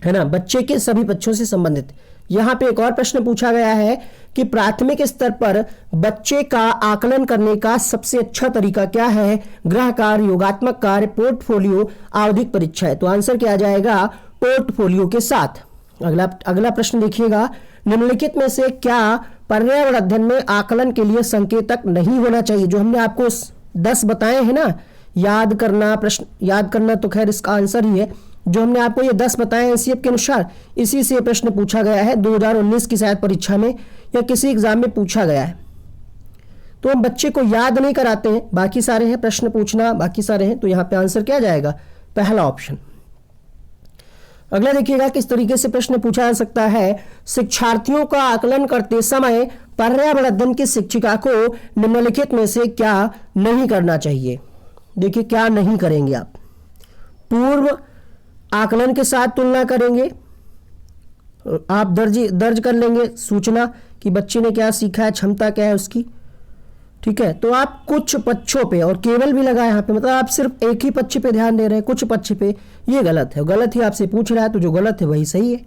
है ना, बच्चे के सभी पक्षों से संबंधित। यहाँ पे एक और प्रश्न पूछा गया है कि प्राथमिक स्तर पर बच्चे का आकलन करने का सबसे अच्छा तरीका क्या है? गृह कार्य, योगात्मक कार्य, पोर्टफोलियो, आवधिक परीक्षा है। तो आंसर क्या आ जाएगा? पोर्टफोलियो के साथ। अगला प्रश्न देखिएगा, निम्नलिखित में से क्या पर्यावरण अध्ययन में आकलन के लिए संकेतक नहीं होना चाहिए? जो हमने आपको 10 बताए हैं ना, याद करना तो खैर इसका आंसर ही है। जो हमने आपको ये 10 बताए एनसीईआरटी के अनुसार, इसी से प्रश्न पूछा गया है 2019 की शायद परीक्षा में या किसी एग्जाम में पूछा गया है। तो हम बच्चे को याद नहीं कराते हैं, बाकी सारे हैं, प्रश्न पूछना बाकी सारे हैं। तो यहाँ पे आंसर क्या जाएगा? पहला ऑप्शन। अगला देखिएगा किस तरीके से प्रश्न पूछा जा सकता है। शिक्षार्थियों का आकलन करते समय पर्यावरण अध्ययन की शिक्षिका को निम्नलिखित में से क्या नहीं करना चाहिए? देखिए क्या नहीं करेंगे आप? पूर्व आकलन के साथ तुलना करेंगे, आप दर्ज कर लेंगे सूचना कि बच्चे ने क्या सीखा है, क्षमता क्या है उसकी, ठीक है। तो आप कुछ पक्षों पे, और केवल भी लगा यहाँ पे, मतलब आप सिर्फ एक ही पक्ष पे ध्यान दे रहे हैं, कुछ पक्ष पे, ये गलत है। गलत ही आपसे पूछ रहा है तो जो गलत है वही सही है।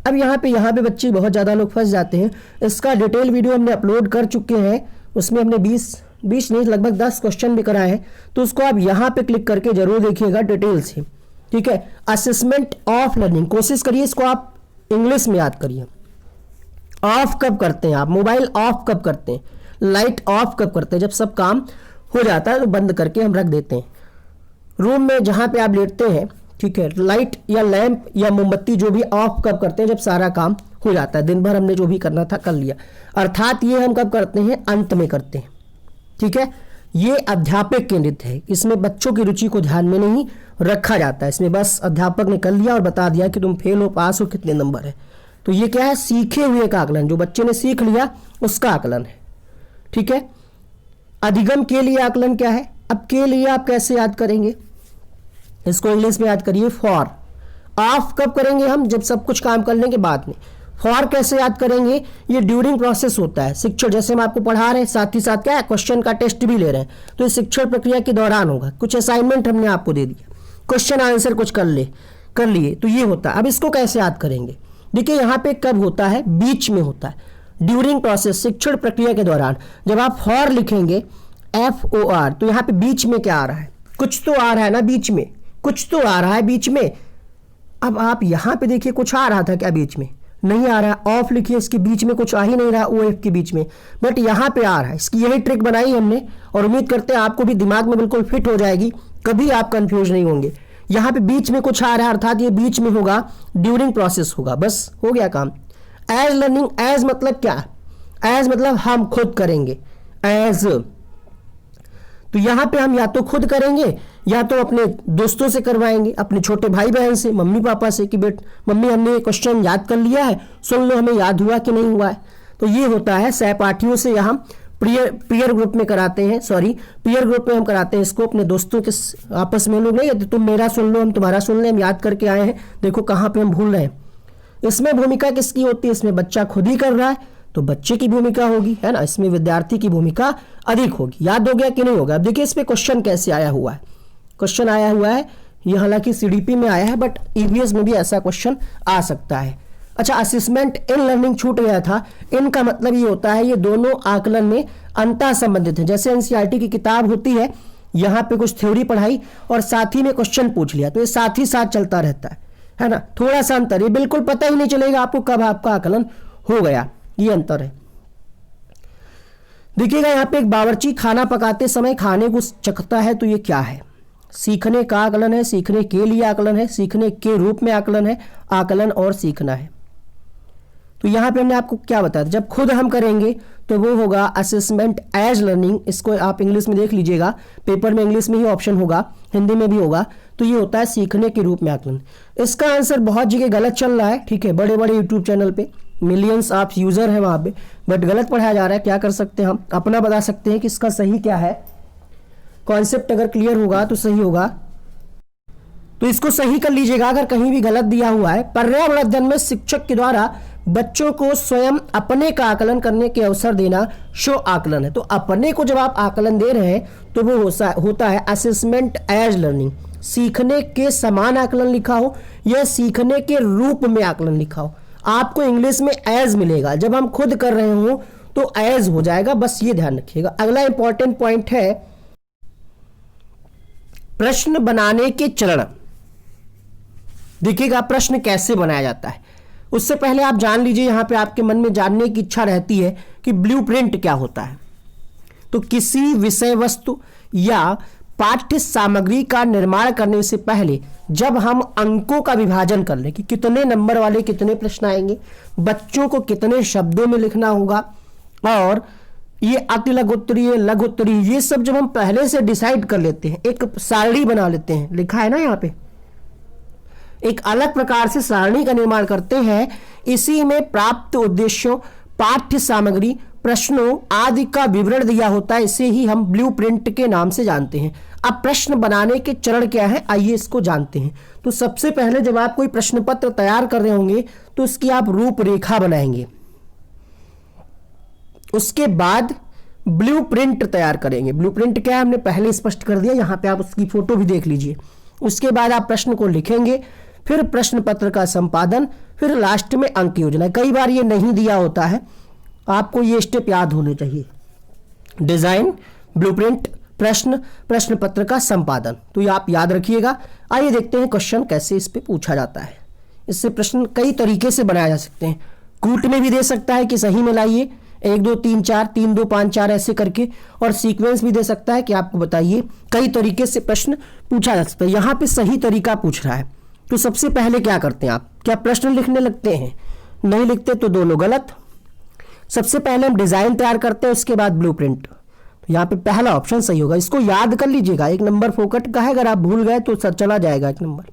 अब यहाँ पे बच्चे बहुत ज़्यादा लोग फंस जाते हैं। इसका डिटेल वीडियो हमने अपलोड कर चुके हैं, उसमें हमने 20 नहीं लगभग 10 क्वेश्चन भी कराए हैं, तो उसको आप यहाँ पे क्लिक करके जरूर देखिएगा डिटेल से, ठीक है। असेसमेंट ऑफ लर्निंग, कोशिश करिए इसको आप इंग्लिश में याद करिए। ऑफ कब करते हैं आप? मोबाइल ऑफ कब करते हैं? लाइट ऑफ कब करते हैं? जब सब काम हो जाता है तो बंद करके हम रख देते हैं। रूम में जहाँ पे आप लेटते हैं, ठीक है, लाइट या लैंप या मोमबत्ती जो भी ऑफ कब करते हैं? जब सारा काम हो जाता है, दिन भर हमने जो भी करना था कर लिया। अर्थात ये हम कब करते हैं? अंत में करते हैं, ठीक है। ये अध्यापक केंद्रित है, इसमें बच्चों की रुचि को ध्यान में नहीं रखा जाता है। इसमें बस अध्यापक ने कर लिया और बता दिया कि तुम फेल हो, पास हो, कितने नंबर है। तो ये क्या है? सीखे हुए का आकलन, जो बच्चे ने सीख लिया उसका आकलन है, ठीक है। अधिगम के लिए आकलन क्या है? अब के लिए आप कैसे याद करेंगे? इसको इंग्लिश में याद करिए, फॉर। ऑफ कब करेंगे हम? जब सब कुछ काम करने के बाद में। फॉर कैसे याद करेंगे? ये ड्यूरिंग प्रोसेस होता है। शिक्षण जैसे हम आपको पढ़ा रहे हैं, साथ ही साथ क्या है, क्वेश्चन का टेस्ट भी ले रहे हैं, तो ये शिक्षण प्रक्रिया के दौरान होगा। कुछ असाइनमेंट हमने आपको दे दिया, क्वेश्चन आंसर कुछ कर लिए, तो ये होता है। अब इसको कैसे याद करेंगे? देखिए यहाँ पे कब होता है? बीच में होता है। ड्यूरिंग प्रोसेस, शिक्षण प्रक्रिया के दौरान। जब आप फॉर लिखेंगे FOR, तो यहाँ पे बीच में क्या आ रहा है? कुछ तो आ रहा है ना बीच में, कुछ तो आ रहा है बीच में। अब आप यहाँ पे देखिए कुछ आ रहा था क्या बीच में? नहीं आ रहा। ऑफ लिखिए, इसके बीच में कुछ आ ही नहीं रहा, OF के बीच में, बट यहाँ पे आ रहा है। इसकी यही ट्रिक बनाई हमने और उम्मीद करते हैं आपको भी दिमाग में बिल्कुल फिट हो जाएगी, कभी आप कंफ्यूज नहीं होंगे। यहाँ पे बीच में कुछ आ रहा है, अर्थात ये बीच में होगा, ड्यूरिंग प्रोसेस होगा, बस हो गया काम। एज लर्निंग, एज मतलब क्या? एज मतलब हम खुद करेंगे, एज। तो यहाँ पे हम या तो खुद करेंगे या तो अपने दोस्तों से करवाएंगे, अपने छोटे भाई बहन से, मम्मी पापा से कि मम्मी हमने ये क्वेश्चन याद कर लिया है, सुन लो हमें याद हुआ कि नहीं हुआ है। तो ये होता है सहपाठियों से, यहाँ पीयर ग्रुप में कराते हैं, पीयर ग्रुप में हम कराते हैं इसको, अपने दोस्तों के आपस में लोग नहीं कहते तुम मेरा सुन लो हम तुम्हारा सुन लें, हम याद करके आए हैं, देखो कहाँ पे हम भूल रहे हैं। इसमें भूमिका किसकी होती है? इसमें बच्चा खुद ही कर रहा है तो बच्चे की भूमिका होगी, है ना। इसमें विद्यार्थी की भूमिका अधिक होगी। याद हो गया कि नहीं होगा? अब देखिए इस पे क्वेश्चन कैसे आया हुआ है। क्वेश्चन आया हुआ है, ये हालांकि CDP में आया है बट EVS में भी ऐसा क्वेश्चन आ सकता है। अच्छा, असेसमेंट इन लर्निंग छूट गया था। इनका मतलब ये होता है ये दोनों आकलन में अंतर संबंधित है। जैसे NCERT की किताब होती है, यहाँ पे कुछ थ्योरी पढ़ाई और साथ ही में क्वेश्चन पूछ लिया, तो ये साथ ही साथ चलता रहता है ना। थोड़ा सा अंतर, ये बिल्कुल पता ही नहीं चलेगा आपको कब आपका आकलन हो गया, ये अंतर है। देखिएगा यहाँ पे एक बावर्ची खाना पकाते समय खाने को चखता है, तो ये क्या है? सीखने का आकलन है, सीखने के लिए आकलन है, सीखने के रूप में आकलन है, आकलन और सीखना है। तो यहाँ पे हमने आपको क्या बताया, जब खुद हम करेंगे तो वो होगा असेसमेंट एज लर्निंग। इसको आप इंग्लिश में देख लीजिएगा, पेपर में इंग्लिश में ही ऑप्शन होगा, हिंदी में भी होगा। तो ये होता है सीखने के रूप में आकलन। इसका आंसर बहुत जगह गलत चल रहा है, ठीक है, बड़े बड़े यूट्यूब चैनल पे मिलियंस आप यूजर हैं वहाँ पे, बट गलत पढ़ाया जा रहा है। क्या कर सकते हैं हम, अपना बता सकते हैं कि इसका सही क्या है। कॉन्सेप्ट अगर क्लियर होगा तो सही होगा, तो इसको सही कर लीजिएगा अगर कहीं भी गलत दिया हुआ है। पर्यावरण अध्ययन में शिक्षक के द्वारा बच्चों को स्वयं अपने का आकलन करने के अवसर देना शो आकलन है। तो अपने को जब आप आकलन दे रहे हैं तो वो होता है असेसमेंट एज लर्निंग। सीखने के समान आकलन लिखा हो या सीखने के रूप में आकलन लिखा हो, आपको इंग्लिश में एज मिलेगा। जब हम खुद कर रहे हो तो एज हो जाएगा, बस ये ध्यान रखिएगा। अगला इंपॉर्टेंट पॉइंट है प्रश्न बनाने के चरण। देखिएगा प्रश्न कैसे बनाया जाता है, उससे पहले आप जान लीजिए, यहां पे आपके मन में जानने की इच्छा रहती है कि ब्लूप्रिंट क्या होता है। तो किसी विषय वस्तु या पाठ्य सामग्री का निर्माण करने से पहले जब हम अंकों का विभाजन कर लें कि कितने नंबर वाले कितने प्रश्न आएंगे, बच्चों को कितने शब्दों में लिखना होगा, और ये अति लघु उत्तरीय, लघु उत्तरीय, ये सब जब हम पहले से डिसाइड कर लेते हैं, एक सारणी बना लेते हैं, लिखा है ना यहाँ पे, एक अलग प्रकार से सारणी का निर्माण करते हैं। इसी में प्राप्त उद्देश्यों, पाठ्य सामग्री, प्रश्नों आदि का विवरण दिया होता है। इसे ही हम ब्लूप्रिंट के नाम से जानते हैं। अब प्रश्न बनाने के चरण क्या है, आइए इसको जानते हैं। तो सबसे पहले जब आप कोई प्रश्न पत्र तैयार कर रहे होंगे तो उसकी आप रूपरेखा बनाएंगे, उसके बाद ब्लूप्रिंट तैयार करेंगे। ब्लूप्रिंट क्या है हमने पहले स्पष्ट कर दिया, यहाँ पे आप उसकी फोटो भी देख लीजिए। उसके बाद आप प्रश्न को लिखेंगे, फिर प्रश्न पत्र का संपादन, फिर लास्ट में अंक योजना। कई बार ये नहीं दिया होता है, आपको ये स्टेप याद होने चाहिए। डिजाइन, ब्लूप्रिंट, प्रश्न, प्रश्न पत्र का संपादन, तो ये आप याद रखिएगा। आइए देखते हैं क्वेश्चन कैसे इस पे पूछा जाता है। इससे प्रश्न कई तरीके से बनाए जा सकते हैं। कूट में भी दे सकता है कि सही में लाइए 1 2 3 4 3 2 5 4 ऐसे करके, और सीक्वेंस भी दे सकता है कि आपको बताइए। कई तरीके से प्रश्न पूछा जा सकता है। यहाँ पे सही तरीका पूछ रहा है, तो सबसे पहले क्या करते हैं आप, क्या प्रश्न लिखने लगते हैं? नहीं लिखते तो दोनों गलत। सबसे पहले हम डिजाइन तैयार करते हैं, उसके बाद ब्लूप्रिंट। तो यहाँ पे पहला ऑप्शन सही होगा, इसको याद कर लीजिएगा। 1 नंबर फोकट का है, अगर आप भूल गए तो चला जाएगा 1 नंबर।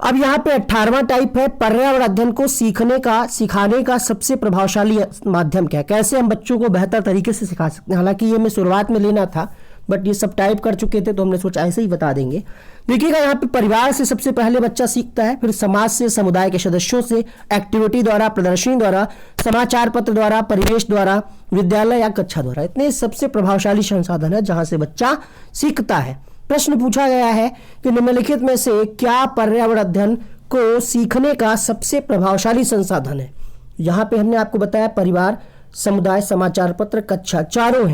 अब यहाँ पे 18वां टाइप है पर्यावरण अध्ययन को सीखने का सिखाने का सबसे प्रभावशाली माध्यम क्या है, कैसे हम बच्चों को बेहतर तरीके से सिखा सकते हैं। हालांकि ये मैं शुरुआत में लेना था, बट ये सब टाइप कर चुके थे तो हमने सोचा ऐसे ही बता देंगे। देखिएगा यहाँ पे परिवार से सबसे पहले बच्चा सीखता है, फिर समाज से, समुदाय के सदस्यों से, एक्टिविटी द्वारा, प्रदर्शनी द्वारा, समाचार पत्र द्वारा, परिवेश द्वारा, विद्यालय या कक्षा द्वारा। इतने सबसे प्रभावशाली संसाधन है जहां से बच्चा सीखता है। प्रश्न पूछा गया है कि निम्नलिखित में से क्या पर्यावरण अध्ययन को सीखने का सबसे प्रभावशाली संसाधन है। यहाँ पे हमने आपको बताया परिवार, समुदाय, समाचार पत्र, कक्षा, चारों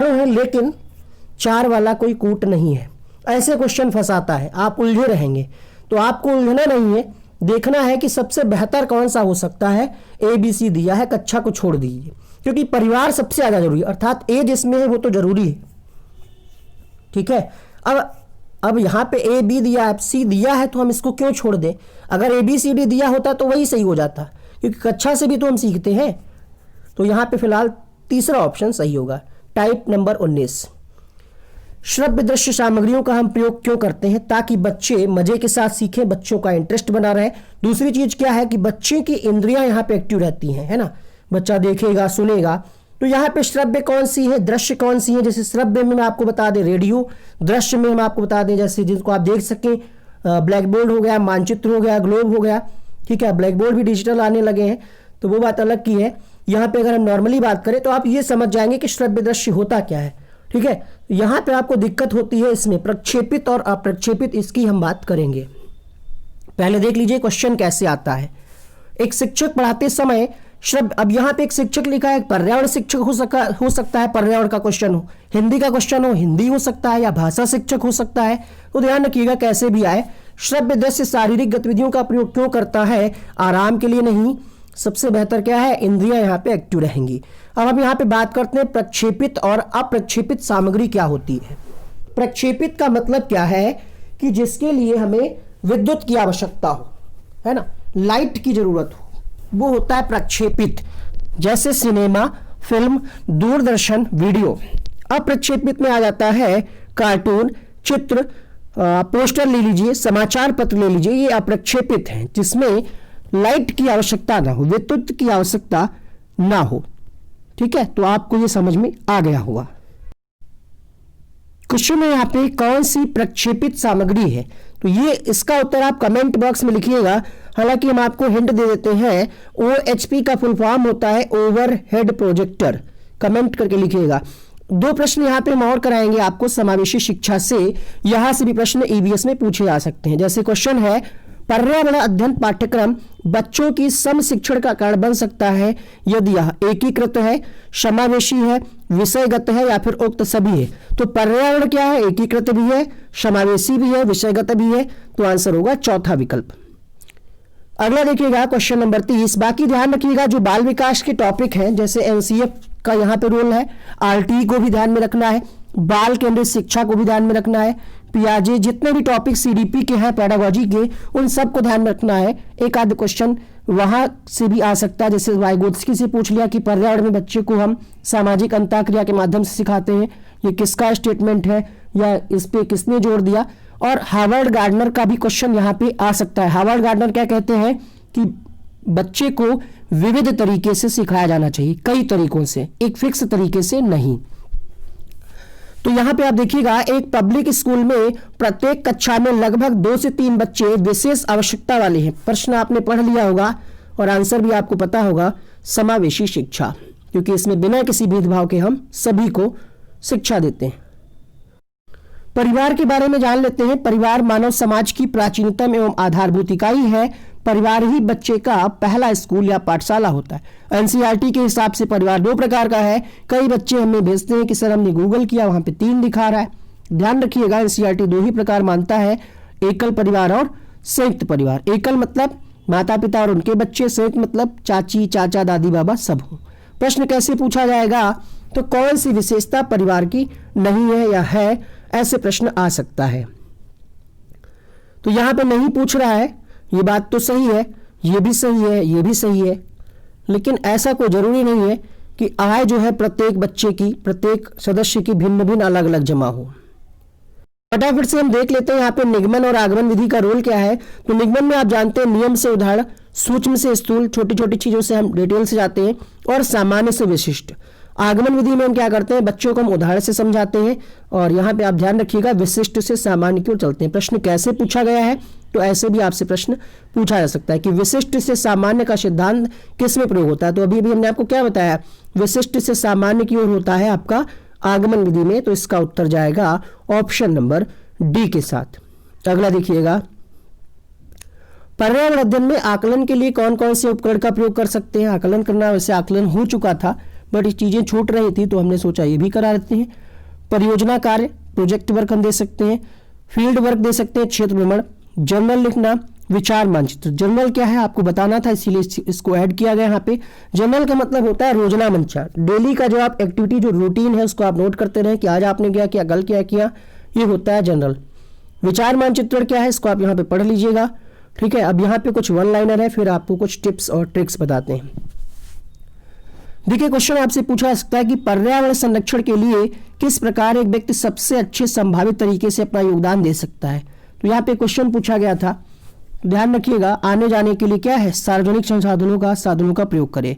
हैं लेकिन 4 वाला कोई कूट नहीं है। ऐसे क्वेश्चन फंसाता है, आप उलझे रहेंगे। तो आपको उलझना नहीं है, देखना है कि सबसे बेहतर कौन सा हो सकता है। ABC दिया है, कक्षा को छोड़ दीजिए, क्योंकि परिवार सबसे ज़्यादा जरूरी है, अर्थात A जिसमें है वो तो जरूरी है। ठीक है, अब यहाँ पे AB दिया है, C दिया है, तो हम इसको क्यों छोड़ दें? अगर ABCD दिया होता तो वही सही हो जाता, क्योंकि कक्षा से भी तो हम सीखते हैं। तो यहाँ पे फिलहाल तीसरा ऑप्शन सही होगा, टाइप नंबर 19। श्रव्य दृश्य सामग्रियों का हम प्रयोग क्यों करते हैं? ताकि बच्चे मजे के साथ सीखें, बच्चों का इंटरेस्ट बना रहे। दूसरी चीज क्या है कि बच्चे की इंद्रियां यहाँ पे एक्टिव रहती हैं, है ना, बच्चा देखेगा, सुनेगा। तो यहाँ पे श्रव्य कौन सी है, दृश्य कौन सी है? जैसे श्रव्य में मैं आपको बता दें रेडियो, दृश्य में हम आपको बता दें जैसे जिनको आप देख सकें, ब्लैक बोर्ड हो गया, मानचित्र हो गया, ग्लोब हो गया। ठीक है, ब्लैक बोर्ड भी डिजिटल आने लगे हैं, तो वो बात अलग की है। यहाँ पे अगर हम नॉर्मली बात करें तो आप ये समझ जाएंगे कि श्रव्य दृश्य होता क्या है। ठीक है, यहाँ पे आपको दिक्कत होती है इसमें प्रक्षेपित और अप्रक्षेपित, इसकी हम बात करेंगे। पहले देख लीजिए क्वेश्चन कैसे आता है। एक शिक्षक पढ़ाते समय श्रव्य, अब यहाँ पे एक शिक्षक लिखा है, पर्यावरण शिक्षक हो सकता है, पर्यावरण का क्वेश्चन हो, हिंदी का क्वेश्चन हो, हिंदी हो सकता है, या भाषा शिक्षक हो सकता है। तो ध्यान रखिएगा कैसे भी आए। श्रव्य दृश्य शारीरिक गतिविधियों का प्रयोग क्यों करता है? आराम के लिए नहीं, सबसे बेहतर क्या है, इंद्रियां यहाँ पे एक्टिव रहेंगी। अब हम यहाँ पे बात करते हैं प्रक्षेपित और अप्रक्षेपित सामग्री क्या होती है। प्रक्षेपित का मतलब क्या है कि जिसके लिए हमें विद्युत की आवश्यकता हो, है ना, लाइट की जरूरत हो, वो होता है प्रक्षेपित, जैसे सिनेमा, फिल्म, दूरदर्शन, वीडियो। अप्रक्षेपित में आ जाता है कार्टून, चित्र, पोस्टर ले लीजिए, समाचार पत्र ले लीजिए, ये अप्रक्षेपित हैं, जिसमें लाइट की आवश्यकता ना हो, विद्युत की आवश्यकता ना हो। ठीक है, तो आपको ये समझ में आ गया होगा। क्वेश्चन में यहाँ पे कौन सी प्रक्षेपित सामग्री है, तो ये इसका उत्तर आप कमेंट बॉक्स में लिखिएगा। हालांकि हम आपको हिंट दे देते हैं, OHP का फुल फॉर्म होता है ओवरहेड प्रोजेक्टर। कमेंट करके लिखिएगा। 2 प्रश्न यहाँ पे हम और कराएंगे आपको समावेशी शिक्षा से, यहां से भी प्रश्न EVS में पूछे जा सकते हैं। जैसे क्वेश्चन है, पर्यावरण अध्ययन पाठ्यक्रम बच्चों की सम शिक्षण का कारण बन सकता है यदि यह एकीकृत है, समावेशी है, विषयगत है या फिर उक्त सभी है। तो पर्यावरण क्या है, एकीकृत भी है, समावेशी भी है, विषयगत भी है, तो आंसर होगा चौथा विकल्प। अगला देखिएगा क्वेश्चन नंबर 30। बाकी ध्यान रखिएगा जो बाल विकास के टॉपिक हैं, जैसे NCF का यहाँ पे रोल है, RTE को भी ध्यान में रखना है, बाल केंद्रित शिक्षा को भी ध्यान में रखना है, पियाजे, जितने भी टॉपिक CDP के हैं पेडागोजी के, उन सबको ध्यान में रखना है। एक आध क्वेश्चन वहां से भी आ सकता है, जैसे वाइगोत्स्की से पूछ लिया कि पर्यावरण में बच्चे को हम सामाजिक अंतःक्रिया के माध्यम से सिखाते हैं, ये किसका स्टेटमेंट है या इस पे किसने जोर दिया। और हार्वर्ड गार्डनर का भी क्वेश्चन यहाँ पे आ सकता है। हार्वर्ड गार्डनर क्या कहते हैं कि बच्चे को विविध तरीके से सिखाया जाना चाहिए, कई तरीकों से, एक फिक्स तरीके से नहीं। तो यहाँ पे आप देखिएगा, एक पब्लिक स्कूल में प्रत्येक कक्षा में लगभग 2 से 3 बच्चे विशेष आवश्यकता वाले हैं। प्रश्न आपने पढ़ लिया होगा और आंसर भी आपको पता होगा, समावेशी शिक्षा, क्योंकि इसमें बिना किसी भेदभाव के हम सभी को शिक्षा देते हैं। परिवार के बारे में जान लेते हैं। परिवार मानव समाज की प्राचीनतम एवं आधारभूत इकाई है। परिवार ही बच्चे का पहला स्कूल या पाठशाला होता है। NCERT के हिसाब से परिवार 2 प्रकार का है। कई बच्चे हमें भेजते हैं कि सर हमने गूगल किया, वहां पे 3 दिखा रहा है। ध्यान रखिएगा, NCERT 2 ही प्रकार मानता है, एकल परिवार और संयुक्त परिवार। एकल मतलब माता पिता और उनके बच्चे, संयुक्त मतलब चाची चाचा दादी बाबा सब हो। प्रश्न कैसे पूछा जाएगा, तो कौन सी विशेषता परिवार की नहीं है या है, ऐसे प्रश्न आ सकता है। तो यहां पे नहीं पूछ रहा है, ये बात तो सही है, ये भी सही है, ये भी सही है, लेकिन ऐसा कोई जरूरी नहीं है कि आय जो है प्रत्येक बच्चे की, प्रत्येक सदस्य की भिन्न भिन्न अलग अलग जमा हो। फटाफट से हम देख लेते हैं यहाँ पे निगमन और आगमन विधि का रोल क्या है। तो निगमन में आप जानते हैं नियम से उदाहरण, सूक्ष्म से स्थूल, छोटी छोटी चीजों से हम डिटेल से जाते हैं, और सामान्य से विशिष्ट। आगमन विधि में हम क्या करते हैं, बच्चों को हम उदाहरण से समझाते हैं, और यहाँ पे आप ध्यान रखिएगा विशिष्ट से सामान्य क्यों चलते हैं। प्रश्न कैसे पूछा गया है, तो ऐसे भी आपसे प्रश्न पूछा जा सकता है कि विशिष्ट से सामान्य का सिद्धांत किस में प्रयोग होता है। तो अभी अभी हमने आपको क्या बताया, विशिष्ट से सामान्य की ओर होता है आपका आगमन विधि में। तो इसका उत्तर जाएगा ऑप्शन नंबर डी के साथ। अगला देखिएगा, पर्यावरण अध्ययन में आकलन के लिए कौन कौन से उपकरण का प्रयोग कर सकते हैं? आकलन करना, वैसे आकलन हो चुका था बट ये चीजें छूट रही थी तो हमने सोचा ये भी करा देते हैं। परियोजना कार्य, प्रोजेक्ट वर्क हम दे सकते हैं, फील्ड वर्क दे सकते हैं, क्षेत्र भ्रमण, जर्नल लिखना, विचार मानचित्र। जर्नल क्या है आपको बताना था इसीलिए इसको ऐड किया गया यहाँ पे। जर्नल का मतलब होता है रोजना मंचा, डेली का जो आप एक्टिविटी जो रूटीन है उसको आप नोट करते रहे कि आज आपने क्या किया, कल क्या किया, ये होता है जर्नल। विचार मानचित्र क्या है इसको आप यहाँ पे पढ़ लीजिएगा, ठीक है। अब यहाँ पे कुछ वन लाइनर है, फिर आपको कुछ टिप्स और ट्रिक्स बताते हैं। देखिए क्वेश्चन आपसे पूछा जा सकता है कि पर्यावरण संरक्षण के लिए किस प्रकार एक व्यक्ति सबसे अच्छे संभावित तरीके से अपना योगदान दे सकता है। तो यहाँ पे क्वेश्चन पूछा गया था, ध्यान रखिएगा, आने जाने के लिए क्या है, सार्वजनिक साधनों का प्रयोग करें।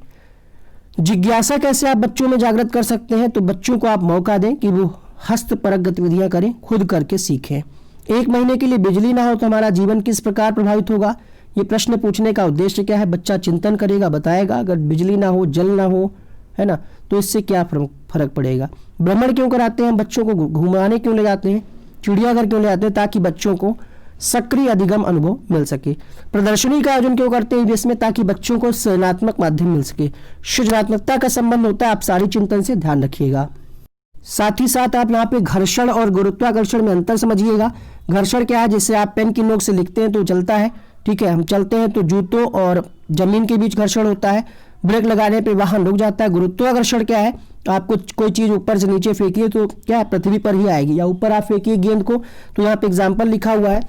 जिज्ञासा कैसे आप बच्चों में जागृत कर सकते हैं? तो बच्चों को आप मौका दें कि वो हस्तपरक गतिविधियां करें, खुद करके सीखें। 1 महीने के लिए बिजली ना हो तो हमारा जीवन किस प्रकार प्रभावित होगा? ये प्रश्न पूछने का उद्देश्य क्या है? बच्चा चिंतन करेगा, बताएगा अगर बिजली ना हो, जल ना हो, है ना, तो इससे क्या फर्क पड़ेगा। भ्रमण क्यों कराते हैं बच्चों को, घुमाने क्यों ले जाते हैं, चिड़ियाघर क्यों ले जाते हैं? ताकि बच्चों को सक्रिय अधिगम अनुभव मिल सके। प्रदर्शनी का आयोजन क्यों करते हैं इसमें? ताकि बच्चों को सृजनात्मक माध्यम मिल सके। सृजनात्मकता का संबंध होता है आप सारी चिंतन से, ध्यान रखिएगा। साथ ही साथ आप यहाँ पे घर्षण और गुरुत्वाकर्षण में अंतर समझिएगा। घर्षण क्या है? जैसे आप पेन की नोक से लिखते हैं तो चलता है, ठीक है, हम चलते हैं तो जूतों और जमीन के बीच घर्षण होता है, ब्रेक लगाने पे वाहन रुक जाता है। गुरुत्वाकर्षण क्या है? आपको कोई चीज ऊपर से नीचे फेंकिए तो क्या है, पृथ्वी पर ही आएगी, या ऊपर आप फेंकिए गेंद को, तो यहाँ पे एग्जाम्पल लिखा हुआ है,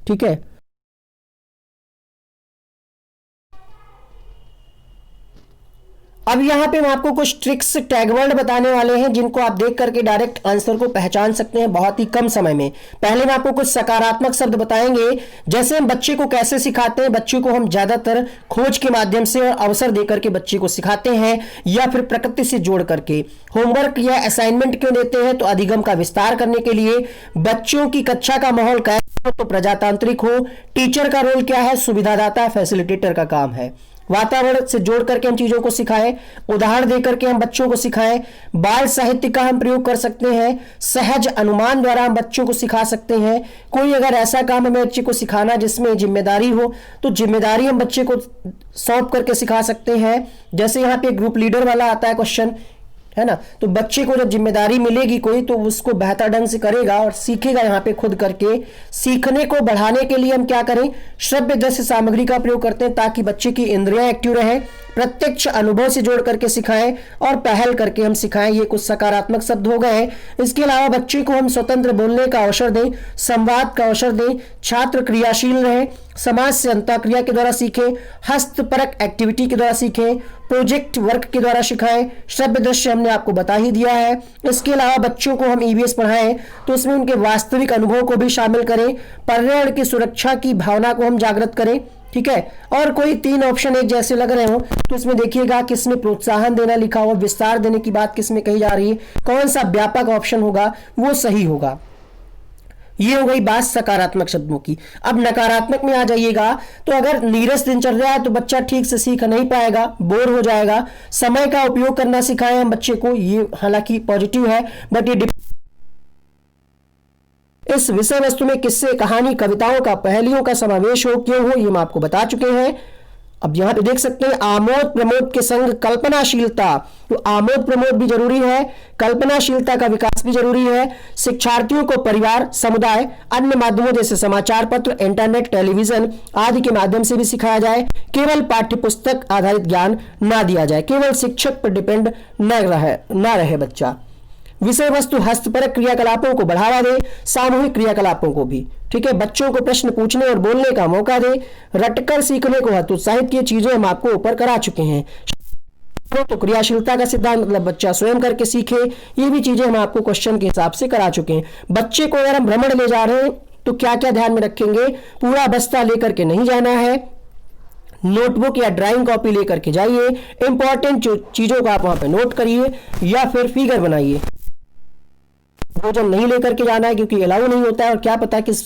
ठीक है। अब यहाँ पे हम आपको कुछ ट्रिक्स, टैगवर्ड बताने वाले हैं जिनको आप देख करके डायरेक्ट आंसर को पहचान सकते हैं बहुत ही कम समय में। पहले में आपको कुछ सकारात्मक शब्द बताएंगे, जैसे हम बच्चे को कैसे सिखाते हैं। बच्चे को हम ज्यादातर खोज के माध्यम से और अवसर देकर के बच्चे को सिखाते हैं, या फिर प्रकृति से जोड़ करके। होमवर्क या असाइनमेंट क्यों देते हैं? तो अधिगम का विस्तार करने के लिए। बच्चों की कक्षा का माहौल कैसा हो? तो प्रजातांत्रिक हो। टीचर का रोल क्या है? सुविधादाता, फैसिलिटेटर का काम है। वातावरण से जोड़ करके हम चीजों को सिखाएं, उदाहरण देकर के हम बच्चों को सिखाएं। बाल साहित्य का हम प्रयोग कर सकते हैं। सहज अनुमान द्वारा हम बच्चों को सिखा सकते हैं। कोई अगर ऐसा काम हमें बच्चे को सिखाना जिसमें जिम्मेदारी हो तो जिम्मेदारी हम बच्चे को सौंप करके सिखा सकते हैं। जैसे यहाँ पे ग्रुप लीडर वाला आता है क्वेश्चन, है ना, तो बच्चे को जब जिम्मेदारी मिलेगी कोई तो उसको बेहतर ढंग से करेगा और सीखेगा यहाँ पे खुद करके। सीखने को बढ़ाने के लिए हम क्या करें? श्रव्य दृश्य सामग्री का प्रयोग करते हैं ताकि बच्चे की इंद्रियां एक्टिव रहें। प्रत्यक्ष अनुभव से जोड़ करके सिखाएं और पहल करके हम सिखाएं। ये कुछ सकारात्मक शब्द हो गए हैं। इसके अलावा बच्चे को हम स्वतंत्र बोलने का अवसर दें, संवाद का अवसर दें, छात्र क्रियाशील रहे, समाज से अंतःक्रिया के द्वारा सीखें, हस्तपरक एक्टिविटी के द्वारा सीखें, प्रोजेक्ट वर्क के द्वारा सिखाएं। श्रव्य दृश्य हमने आपको बता ही दिया है। इसके अलावा बच्चों को हम ईवीएस पढ़ाएं तो उसमें उनके वास्तविक अनुभव को भी शामिल करें। पर्यावरण की सुरक्षा की भावना को हम जागृत करें, ठीक है। और कोई 3 ऑप्शन एक जैसे लग रहे हो तो इसमें देखिएगा किसमें प्रोत्साहन देना लिखा हुआ, विस्तार देने की बात किसमें कही जा रही है, कौन सा व्यापक ऑप्शन होगा वो सही होगा। ये हो गई बात सकारात्मक शब्दों की। अब नकारात्मक में आ जाइएगा तो अगर नीरस दिनचर्या है तो बच्चा ठीक से सीख नहीं पाएगा, बोर हो जाएगा। समय का उपयोग करना सिखाएं हम बच्चे को, ये हालांकि पॉजिटिव है बट ये इस विषय वस्तु में किस्से, कहानी, कविताओं का, पहेलियों का समावेश हो, क्यों हो, ये हम आपको बता चुके हैं। अब यहां पे देख सकते हैं आमोद प्रमोद के संग कल्पनाशीलता, तो आमोद प्रमोद भी जरूरी है, कल्पनाशीलता का विकास भी जरूरी है। शिक्षार्थियों को परिवार, समुदाय, अन्य माध्यमों जैसे समाचार पत्र, इंटरनेट, टेलीविजन आदि के माध्यम से भी सिखाया जाए। केवल पाठ्य पुस्तक आधारित ज्ञान ना दिया जाए, केवल शिक्षक पर डिपेंड न रहे बच्चा। विषय वस्तु हस्तपरक क्रियाकलापों को बढ़ावा दे, सामूहिक क्रियाकलापों को भी, ठीक है। बच्चों को प्रश्न पूछने और बोलने का मौका दे, रटकर सीखने को हतोत्साहित की चीजें हम आपको ऊपर करा चुके हैं। तो क्रियाशीलता का सिद्धांत मतलब बच्चा स्वयं करके सीखे, ये भी चीजें हम आपको क्वेश्चन के हिसाब से करा चुके हैं। बच्चे को अगर हम भ्रमण ले जा रहे हैं तो क्या क्या ध्यान में रखेंगे? पूरा बस्ता लेकर के नहीं जाना है, नोटबुक या ड्राइंग कॉपी लेकर के जाइए, इंपॉर्टेंट चीजों को आप वहां पे नोट करिए या फिर फिगर बनाइए। भोजन नहीं लेकर के जाना है क्योंकि अलाउ नहीं होता है और क्या पता किस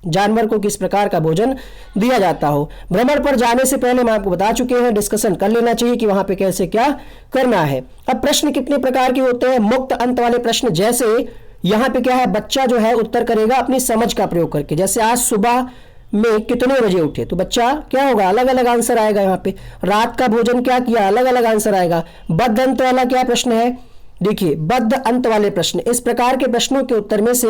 जानवर को किस प्रकार का भोजन दिया जाता हो। भ्रमण पर जाने से पहले हम आपको बता चुके हैं, डिस्कशन कर लेना चाहिए कि वहां पे कैसे क्या करना है। अब प्रश्न कितने प्रकार के होते हैं? मुक्त अंत वाले प्रश्न, जैसे यहाँ पे क्या है, बच्चा जो है उत्तर करेगा अपनी समझ का प्रयोग करके। जैसे आज सुबह में कितने बजे उठे? तो बच्चा क्या होगा, अलग अलग आंसर आएगा। यहाँ पे रात का भोजन क्या किया, अलग अलग आंसर आएगा। बद्ध अंत वाला क्या प्रश्न है, देखिए बद्ध अंत वाले प्रश्न, इस प्रकार के प्रश्नों के उत्तर में से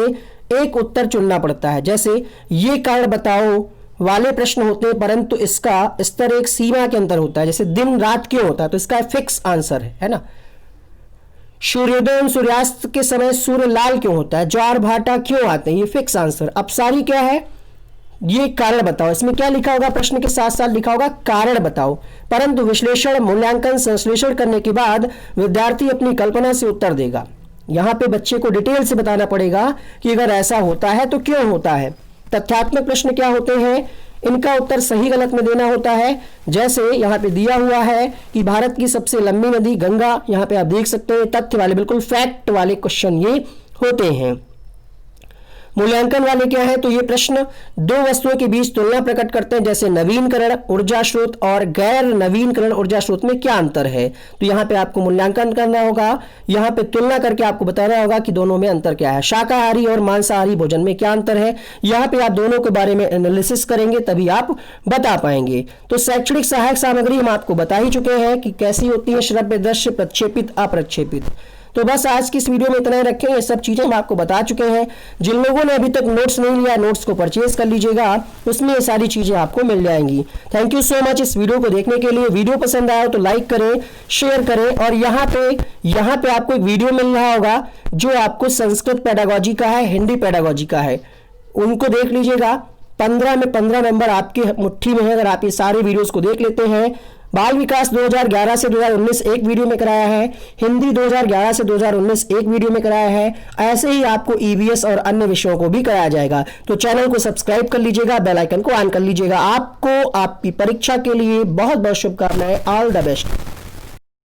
एक उत्तर चुनना पड़ता है। जैसे ये कारण बताओ वाले प्रश्न होते हैं, परंतु इसका स्तर एक सीमा के अंदर होता है। जैसे दिन रात क्यों होता है, तो इसका फिक्स आंसर है ना। सूर्योदय एवं सूर्यास्त के समय सूर्य लाल क्यों होता है, ज्वार भाटा क्यों आते हैं, ये फिक्स आंसर। अपसारी क्या है, ये कारण बताओ। इसमें क्या लिखा होगा, प्रश्न के साथ साथ लिखा होगा कारण बताओ, परंतु विश्लेषण, मूल्यांकन, संश्लेषण करने के बाद विद्यार्थी अपनी कल्पना से उत्तर देगा। यहां पे बच्चे को डिटेल से बताना पड़ेगा कि अगर ऐसा होता है तो क्यों होता है। तथ्यात्मक प्रश्न क्या होते हैं, इनका उत्तर सही गलत में देना होता है। जैसे यहाँ पे दिया हुआ है कि भारत की सबसे लंबी नदी गंगा, यहाँ पे आप देख सकते हैं तथ्य वाले, बिल्कुल फैक्ट वाले क्वेश्चन ये होते हैं। मूल्यांकन वाले क्या है, तो ये प्रश्न दो वस्तुओं के बीच तुलना प्रकट करते हैं। जैसे नवीनकरण ऊर्जा स्रोत और गैर नवीनकरण ऊर्जा स्रोत में क्या अंतर है, तो यहाँ पे आपको मूल्यांकन करना होगा। यहाँ पे तुलना करके आपको बताना होगा कि दोनों में अंतर क्या है। शाकाहारी और मांसाहारी भोजन में क्या अंतर है, यहाँ पे आप दोनों के बारे में एनालिसिस करेंगे तभी आप बता पाएंगे। तो शैक्षणिक सहायक सामग्री हम आपको बता ही चुके हैं कि कैसी होती है, श्रव्य, दृश्य, प्रक्षेपित, अप्रक्षेपित। तो बस आज की इस वीडियो में इतना ही रखें, ये सब चीजें हम आपको बता चुके हैं। जिन लोगों ने अभी तक नोट्स नहीं लिया, नोट्स को परचेज कर लीजिएगा, उसमें ये सारी चीजें आपको मिल जाएंगी। थैंक यू सो मच इस वीडियो को देखने के लिए। वीडियो पसंद आया तो लाइक करें, शेयर करें, और यहाँ पे आपको एक वीडियो मिल रहा होगा जो आपको संस्कृत पेडागोजी का है, हिंदी पेडागोजी का है, उनको देख लीजिएगा। 15 में 15 नंबर आपके मुट्ठी में है अगर आप ये सारे वीडियोस को देख लेते हैं। बाल विकास 2011 से 2019 एक वीडियो में कराया है, हिंदी 2011 से 2019 एक वीडियो में कराया है। ऐसे ही आपको ईवीएस और अन्य विषयों को भी कराया जाएगा। तो चैनल को सब्सक्राइब कर लीजिएगा, बेल आइकन को ऑन कर लीजिएगा। आपको आपकी परीक्षा के लिए बहुत बहुत शुभकामनाएं। All the best.